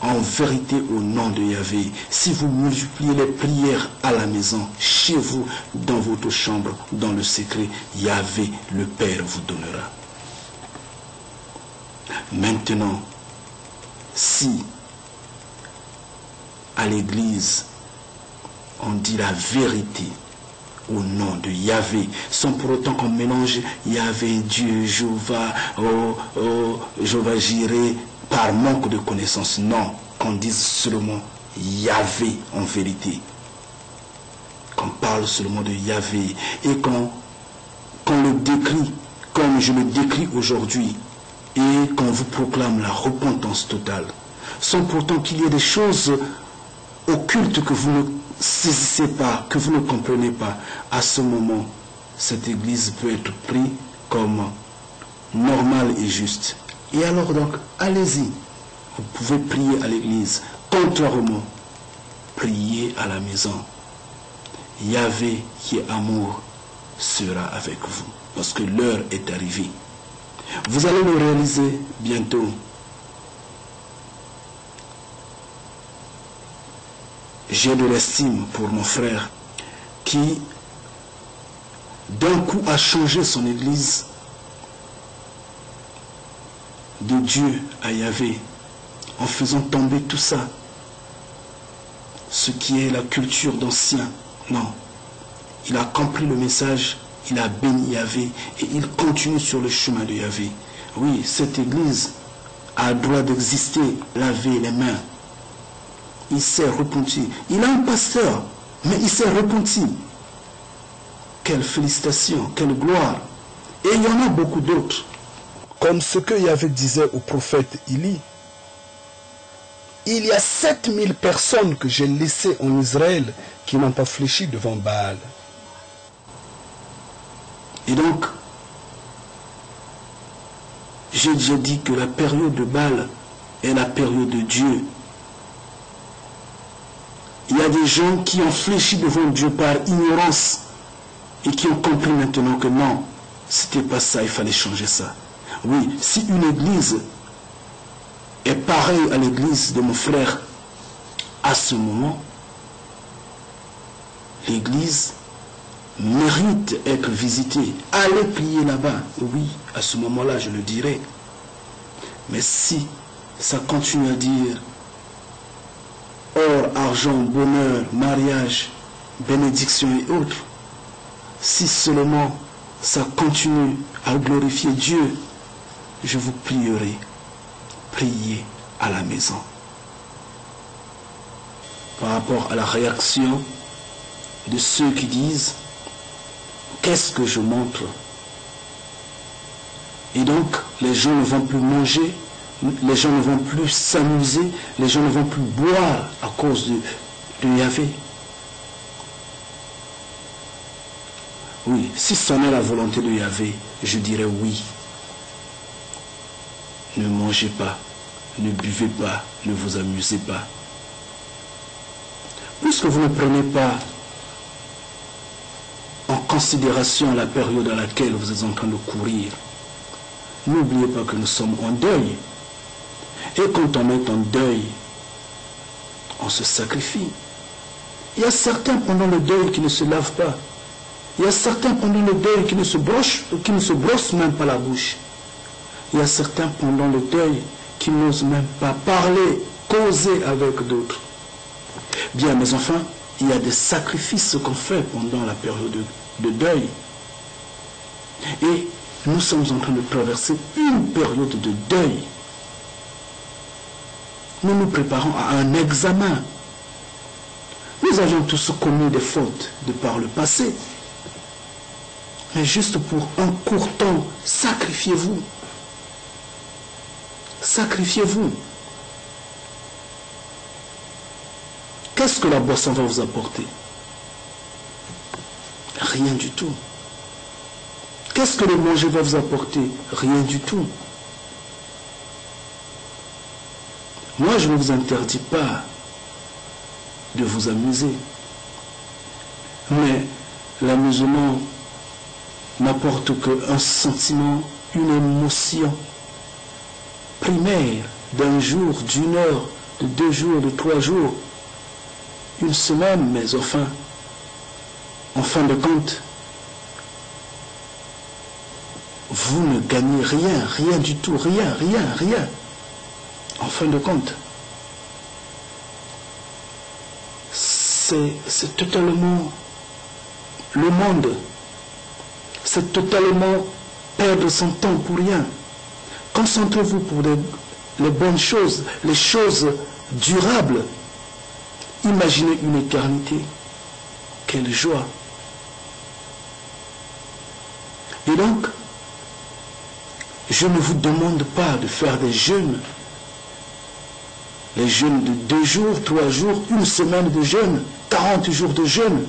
en vérité au nom de Yahvé, si vous multipliez les prières à la maison, chez vous, dans votre chambre, dans le secret, Yahvé, le Père, vous donnera. Maintenant, si à l'église on dit la vérité au nom de Yahvé, sans pour autant qu'on mélange Yahvé, Dieu, Jéhovah, Jéhovah Jireh, par manque de connaissance. Non, qu'on dise seulement Yahvé en vérité. Qu'on parle seulement de Yahvé et qu'on le décrit comme je le décris aujourd'hui et qu'on vous proclame la repentance totale. Sans pourtant qu'il y ait des choses occultes que vous ne saisissez pas, que vous ne comprenez pas. À ce moment, cette église peut être prise comme normale et juste. Et alors donc, allez-y. Vous pouvez prier à l'église. Contrairement, priez à la maison. Yahvé, qui est amour, sera avec vous. Parce que l'heure est arrivée. Vous allez le réaliser bientôt. J'ai de l'estime pour mon frère qui, d'un coup, a changé son église de Dieu à Yahvé, en faisant tomber tout ça, ce qui est la culture d'ancien. Non, il a compris le message, il a béni Yahvé et il continue sur le chemin de Yahvé. Oui, cette église a le droit d'exister, laver les mains. Il s'est repenti. Il a un pasteur, mais il s'est repenti. Quelle félicitation, quelle gloire. Et il y en a beaucoup d'autres. Comme ce que Yahvé disait au prophète Élie. Il y a 7000 personnes que j'ai laissées en Israël qui n'ont pas fléchi devant Baal. Et donc, J'ai déjà dit que la période de Baal est la période de Dieu. Il y a des gens qui ont fléchi devant Dieu par ignorance et qui ont compris maintenant que non, c'était pas ça, il fallait changer ça. Oui, si une église est pareille à l'église de mon frère à ce moment, l'église mérite d'être visitée. Allez prier là-bas. Oui, à ce moment-là, je le dirai. Mais si ça continue à dire or, argent, bonheur, mariage, bénédiction et autres, si seulement ça continue à glorifier Dieu, je vous prierai, priez à la maison. Par rapport à la réaction de ceux qui disent qu'est-ce que je montre? Et donc, les gens ne vont plus manger, les gens ne vont plus s'amuser, les gens ne vont plus boire à cause de Yahvé. Oui, si ce n'est la volonté de Yahvé, je dirais oui. Ne mangez pas, ne buvez pas, ne vous amusez pas. Puisque vous ne prenez pas en considération la période à laquelle vous êtes en train de courir, n'oubliez pas que nous sommes en deuil. Et quand on est en deuil, on se sacrifie. Il y a certains pendant le deuil qui ne se lavent pas. Il y a certains pendant le deuil qui ne se brossent même pas la bouche. Il y a certains pendant le deuil qui n'osent même pas parler, causer avec d'autres. Bien, mes enfants, il y a des sacrifices qu'on fait pendant la période de deuil. Et nous sommes en train de traverser une période de deuil. Nous nous préparons à un examen. Nous avions tous commis des fautes de par le passé. Mais juste pour un court temps, sacrifiez-vous. Sacrifiez-vous. Qu'est-ce que la boisson va vous apporter? Rien du tout. Qu'est-ce que le manger va vous apporter? Rien du tout. Moi, je ne vous interdis pas de vous amuser. Mais l'amusement n'apporte qu'un sentiment, une émotion primaire d'un jour, d'une heure, de 2 jours, de 3 jours, une semaine, mais enfin, en fin de compte, vous ne gagnez rien, rien du tout, rien. En fin de compte, c'est totalement le monde, c'est totalement perdre son temps pour rien. Concentrez-vous pour les bonnes choses, les choses durables. Imaginez une éternité. Quelle joie. Et donc, je ne vous demande pas de faire des jeûnes. Les jeûnes de 2 jours, 3 jours, 1 semaine de jeûne, 40 jours de jeûne.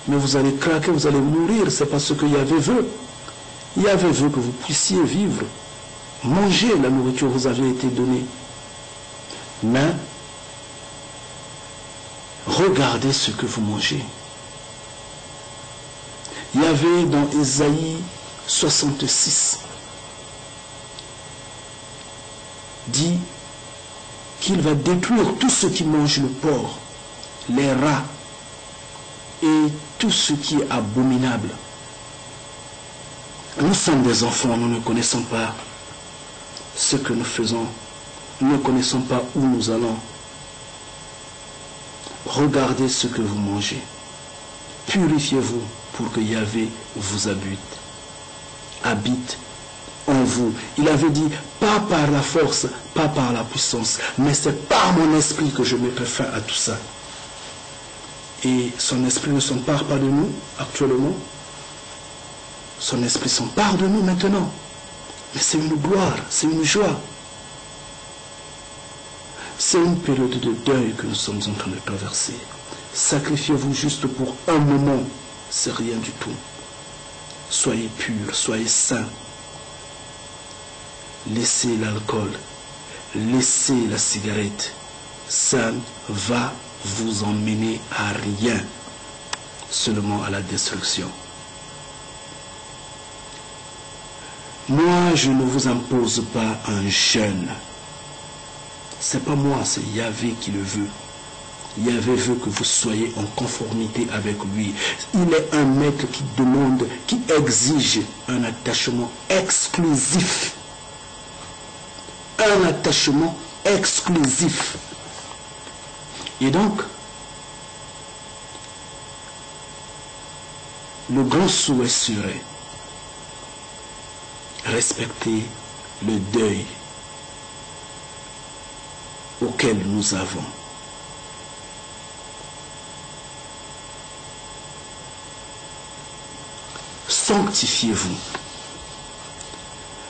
Mais vous allez craquer, vous allez mourir. C'est pas ce que Yahvé veut. Yahvé veut que vous puissiez vivre. Manger la nourriture vous avait été donnée. Mais regardez ce que vous mangez. Yahvé dans Ésaïe 66 dit qu'il va détruire tout ce qui mange le porc, les rats et tout ce qui est abominable. Nous sommes des enfants, nous ne connaissons pas ce que nous faisons, nous ne connaissons pas où nous allons. Regardez ce que vous mangez. Purifiez-vous pour que Yahvé vous habite en vous. Il avait dit, pas par la force, pas par la puissance, mais c'est par mon esprit que je mettrai fin à tout ça. Et son esprit ne s'empare pas de nous actuellement. Son esprit s'empare de nous maintenant. Mais c'est une gloire, c'est une joie. C'est une période de deuil que nous sommes en train de traverser. Sacrifiez-vous juste pour un moment, c'est rien du tout. Soyez purs, soyez saints. laissez l'alcool, laissez la cigarette. Ça va vous emmener à rien, seulement à la destruction. Moi, je ne vous impose pas un jeûne. C'est pas moi, c'est Yahvé qui le veut. Yahvé veut que vous soyez en conformité avec lui. Il est un maître qui demande, qui exige un attachement exclusif. Un attachement exclusif. Et donc, le grand souhait serait respecter le deuil auquel nous avons. Sanctifiez-vous.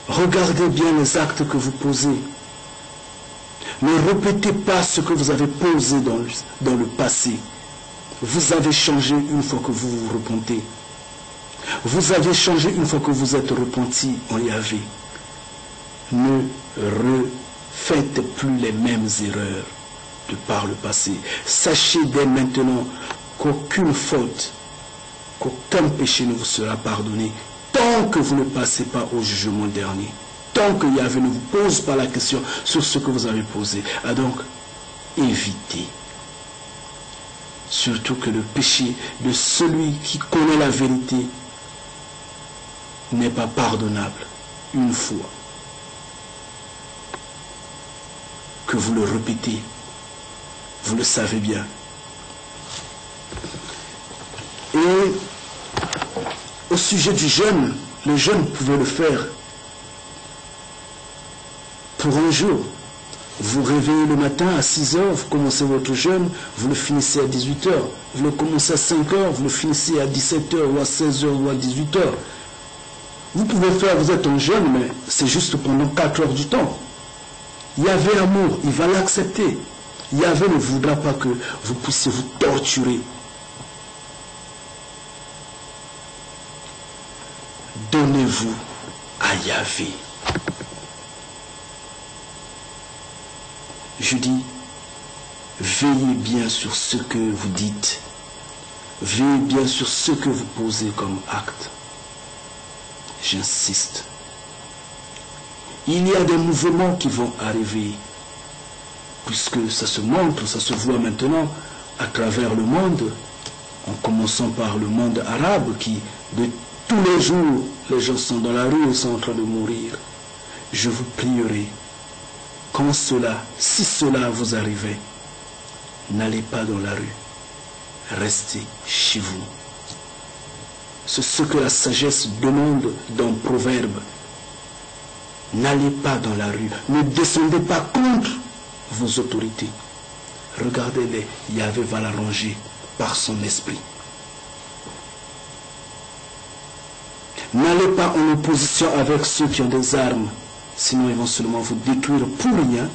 Regardez bien les actes que vous posez. Ne répétez pas ce que vous avez posé dans le passé. Vous avez changé une fois que vous vous repentez. Vous avez changé une fois que vous êtes repenti en Yahvé. Ne refaites plus les mêmes erreurs de par le passé. Sachez dès maintenant qu'aucune faute, qu'aucun péché ne vous sera pardonné tant que vous ne passez pas au jugement dernier. Tant que Yahvé ne vous pose pas la question sur ce que vous avez posé. Ah donc, évitez. Surtout que le péché de celui qui connaît la vérité n'est pas pardonnable une fois que vous le répétez. Vous le savez bien. Et au sujet du jeûne, le jeûne pouvait le faire pour un jour. Vous réveillez le matin à 6 heures, vous commencez votre jeûne, vous le finissez à 18 heures. Vous le commencez à 5 heures, vous le finissez à 17 heures ou à 16 heures ou à 18 heures. Vous pouvez faire, vous êtes en jeûne, mais c'est juste pendant 4 heures du temps. Yahvé amour, il va l'accepter. Yahvé ne voudra pas que vous puissiez vous torturer. Donnez-vous à Yahvé. Je dis, veillez bien sur ce que vous dites. Veillez bien sur ce que vous posez comme acte. J'insiste. Il y a des mouvements qui vont arriver, puisque ça se montre, ça se voit maintenant à travers le monde, en commençant par le monde arabe qui, de tous les jours, les gens sont dans la rue et sont en train de mourir. Je vous prierai, quand cela, si cela vous arrivait, n'allez pas dans la rue, restez chez vous. C'est ce que la sagesse demande dans Proverbe. N'allez pas dans la rue, ne descendez pas contre vos autorités. Regardez-les, Yahvé va l'arranger par son esprit. N'allez pas en opposition avec ceux qui ont des armes, sinon ils vont seulement vous détruire pour rien,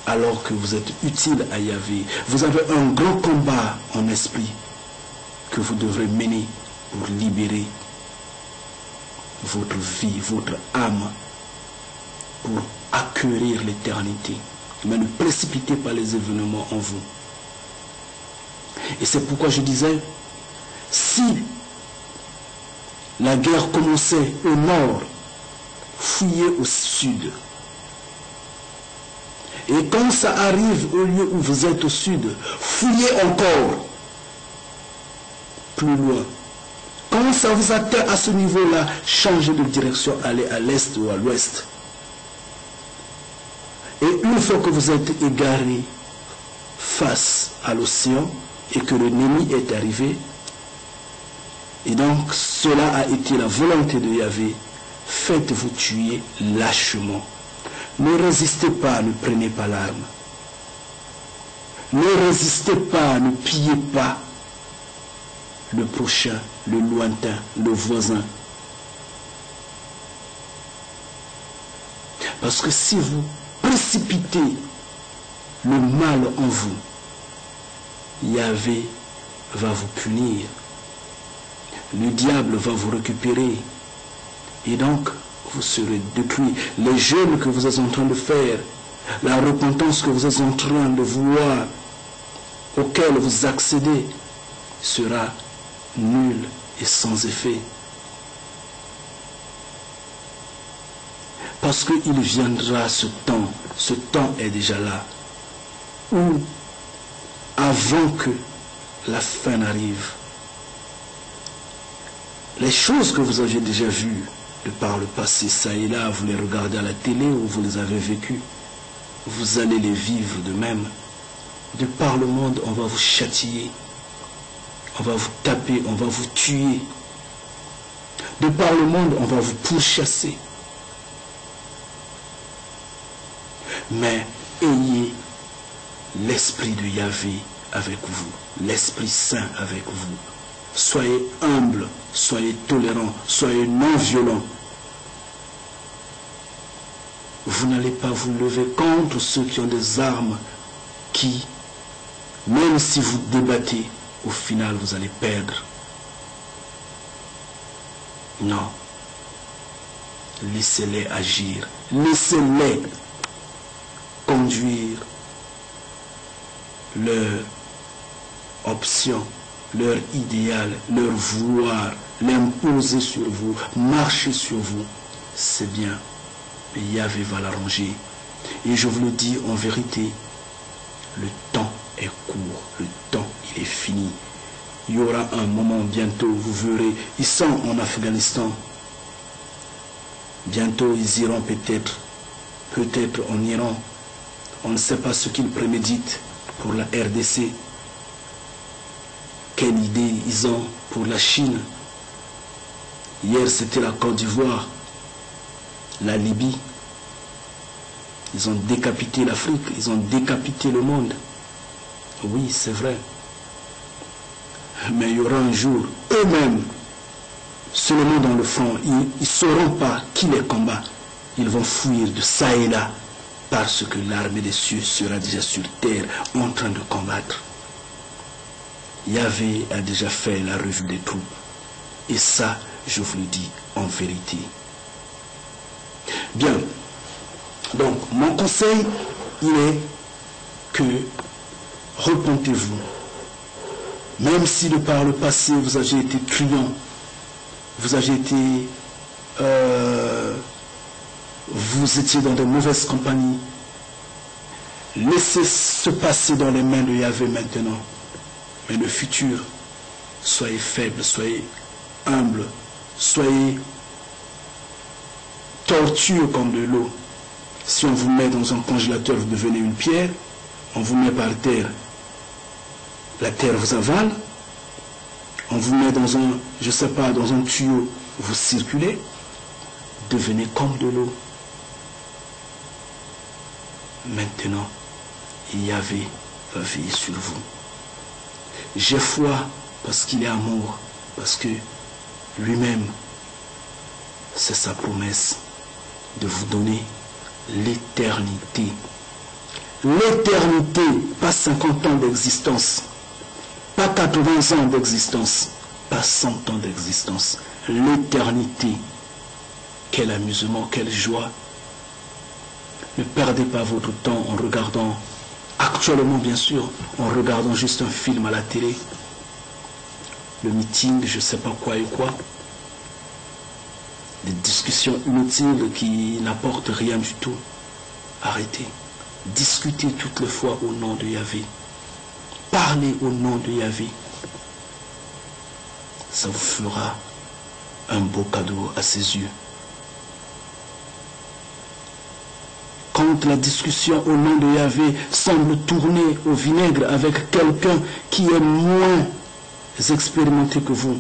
alors que vous êtes utile à Yahvé. Vous avez un grand combat en esprit que vous devrez mener pour libérer votre vie, votre âme, pour acquérir l'éternité. Mais ne précipitez pas les événements en vous. Et c'est pourquoi je disais, si la guerre commençait au nord, fuyez au sud. Et quand ça arrive au lieu où vous êtes au sud, fuyez encore plus loin. Quand ça vous atteint à ce niveau-là, changez de direction, allez à l'est ou à l'ouest. Et une fois que vous êtes égaré face à l'océan et que l'ennemi est arrivé, et donc cela a été la volonté de Yahvé, faites-vous tuer lâchement. Ne résistez pas, ne prenez pas l'arme. Ne résistez pas, ne pillez pas le prochain, le lointain, le voisin. Parce que si vous précipitez le mal en vous, Yahvé va vous punir. Le diable va vous récupérer. Et donc, vous serez détruits. Les jeûnes que vous êtes en train de faire, la repentance que vous êtes en train de vouloir, auquel vous accédez, sera nulle et sans effet. Parce qu'il viendra ce temps est déjà là, où, avant que la fin n'arrive, les choses que vous aviez déjà vues de par le passé, ça et là, vous les regardez à la télé ou vous les avez vécues, vous allez les vivre de même. De par le monde, on va vous châtier, on va vous taper, on va vous tuer. De par le monde, on va vous pourchasser. Mais ayez l'esprit de Yahvé avec vous, l'Esprit Saint avec vous. Soyez humble, soyez tolérant, soyez non violent. Vous n'allez pas vous lever contre ceux qui ont des armes qui, même si vous débattez, au final vous allez perdre. Non. Laissez-les agir. Laissez-les conduire leur option, leur idéal, leur vouloir, l'imposer sur vous, marcher sur vous. C'est bien. Mais Yahvé va l'arranger. Et je vous le dis en vérité, le temps est court, le temps il est fini. Il y aura un moment bientôt, vous verrez, ils sont en Afghanistan. Bientôt ils iront peut-être en Iran. On ne sait pas ce qu'ils préméditent pour la RDC. Quelle idée ils ont pour la Chine. Hier c'était la Côte d'Ivoire, la Libye. Ils ont décapité l'Afrique, ils ont décapité le monde. Oui, c'est vrai. Mais il y aura un jour, eux-mêmes, seulement dans le front, ils ne sauront pas qui les combat. Ils vont fuir de ça et là, parce que l'armée des cieux sera déjà sur terre en train de combattre. Yahvé a déjà fait la revue des troupes. Et ça, je vous le dis en vérité. Bien. Donc, mon conseil, il est que repentez-vous. Même si de par le passé, vous avez été truand, vous avez été... vous étiez dans de mauvaises compagnies. Laissez se passer dans les mains de Yahvé maintenant. Mais le futur, soyez faible, soyez humble, soyez tortueux comme de l'eau. Si on vous met dans un congélateur, vous devenez une pierre. On vous met par terre, la terre vous avale. On vous met dans un, je ne sais pas, dans un tuyau, vous circulez. Devenez comme de l'eau. Maintenant, Yahvé va veiller sur vous. J'ai foi parce qu'il est amour, parce que lui-même, c'est sa promesse de vous donner l'éternité. L'éternité, pas 50 ans d'existence, pas 80 ans d'existence, pas 100 ans d'existence. L'éternité. Quel amusement, quelle joie. Ne perdez pas votre temps en regardant, actuellement bien sûr, en regardant juste un film à la télé, le meeting, je ne sais pas quoi et quoi, des discussions inutiles qui n'apportent rien du tout. Arrêtez. Discutez toutes les fois au nom de Yahvé. Parlez au nom de Yahvé. Ça vous fera un beau cadeau à ses yeux. Quand la discussion au nom de Yahvé semble tourner au vinaigre avec quelqu'un qui est moins expérimenté que vous,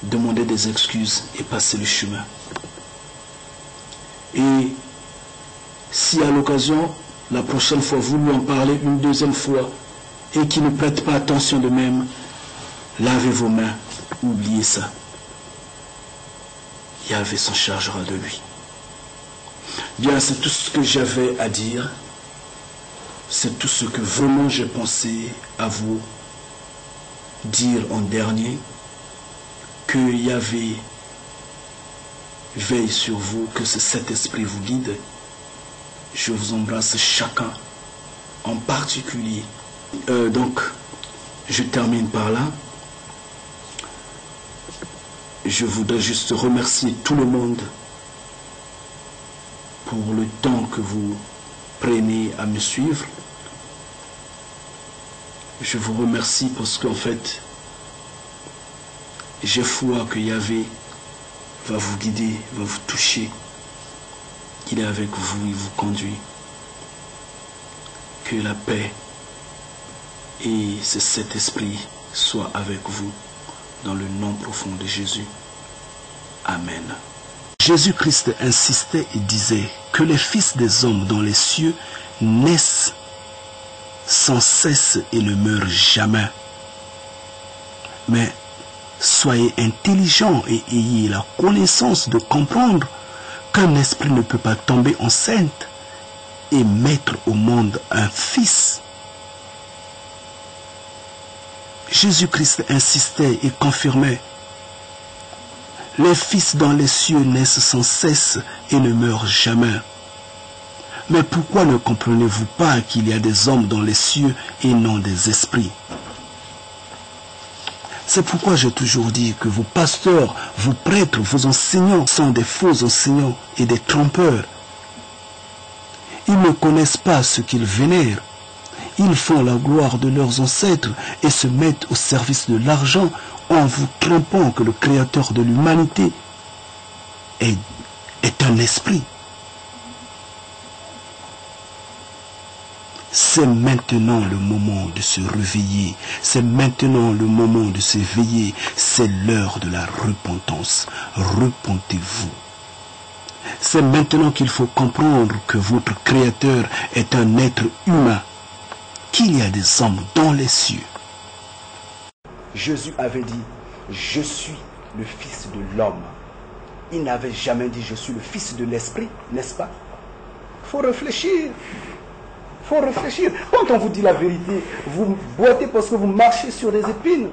demandez des excuses et passez le chemin. Et si à l'occasion, la prochaine fois, vous lui en parlez une deuxième fois et qu'il ne prête pas attention de même, lavez vos mains, oubliez ça. Yahvé s'en chargera de lui. Bien, c'est tout ce que j'avais à dire. C'est tout ce que vraiment j'ai pensé à vous dire en dernier. Que Yahvé veille sur vous, que ce Saint-Esprit vous guide. Je vous embrasse chacun en particulier. Donc, je termine par là. Je voudrais juste remercier tout le monde pour le temps que vous prenez à me suivre. Je vous remercie parce qu'en fait, j'ai foi que Yahvé va vous guider, va vous toucher. Il est avec vous, il vous conduit. Que la paix et cet esprit soient avec vous dans le nom profond de Jésus. Amen. Jésus-Christ insistait et disait que les fils des hommes dans les cieux naissent sans cesse et ne meurent jamais. Mais soyez intelligents et ayez la connaissance de comprendre qu'un esprit ne peut pas tomber enceinte et mettre au monde un fils. Jésus-Christ insistait et confirmait: les fils dans les cieux naissent sans cesse et ne meurent jamais. Mais pourquoi ne comprenez-vous pas qu'il y a des hommes dans les cieux et non des esprits? C'est pourquoi j'ai toujours dit que vos pasteurs, vos prêtres, vos enseignants sont des faux enseignants et des trompeurs. Ils ne connaissent pas ce qu'ils vénèrent. Ils font la gloire de leurs ancêtres et se mettent au service de l'argent en vous trompant que le Créateur de l'humanité est un esprit. C'est maintenant le moment de se réveiller. C'est maintenant le moment de s'éveiller. C'est l'heure de la repentance. Repentez-vous. C'est maintenant qu'il faut comprendre que votre Créateur est un être humain, qu'il y a des hommes dans les cieux. Jésus avait dit: je suis le Fils de l'homme. Il n'avait jamais dit: je suis le Fils de l'Esprit, n'est-ce pas? Il faut réfléchir. Il faut réfléchir. Quand on vous dit la vérité, vous boitez parce que vous marchez sur des épines.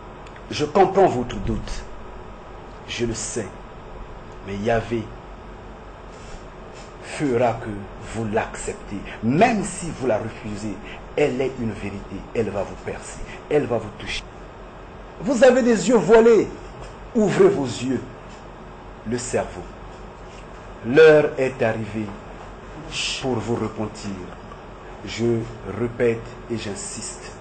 Je comprends votre doute. Je le sais. Mais Yahvé fera que vous l'acceptez. Même si vous la refusez, elle est une vérité. Elle va vous percer. Elle va vous toucher. Vous avez des yeux voilés. Ouvrez vos yeux. Le cerveau. L'heure est arrivée pour vous repentir. Je répète et j'insiste.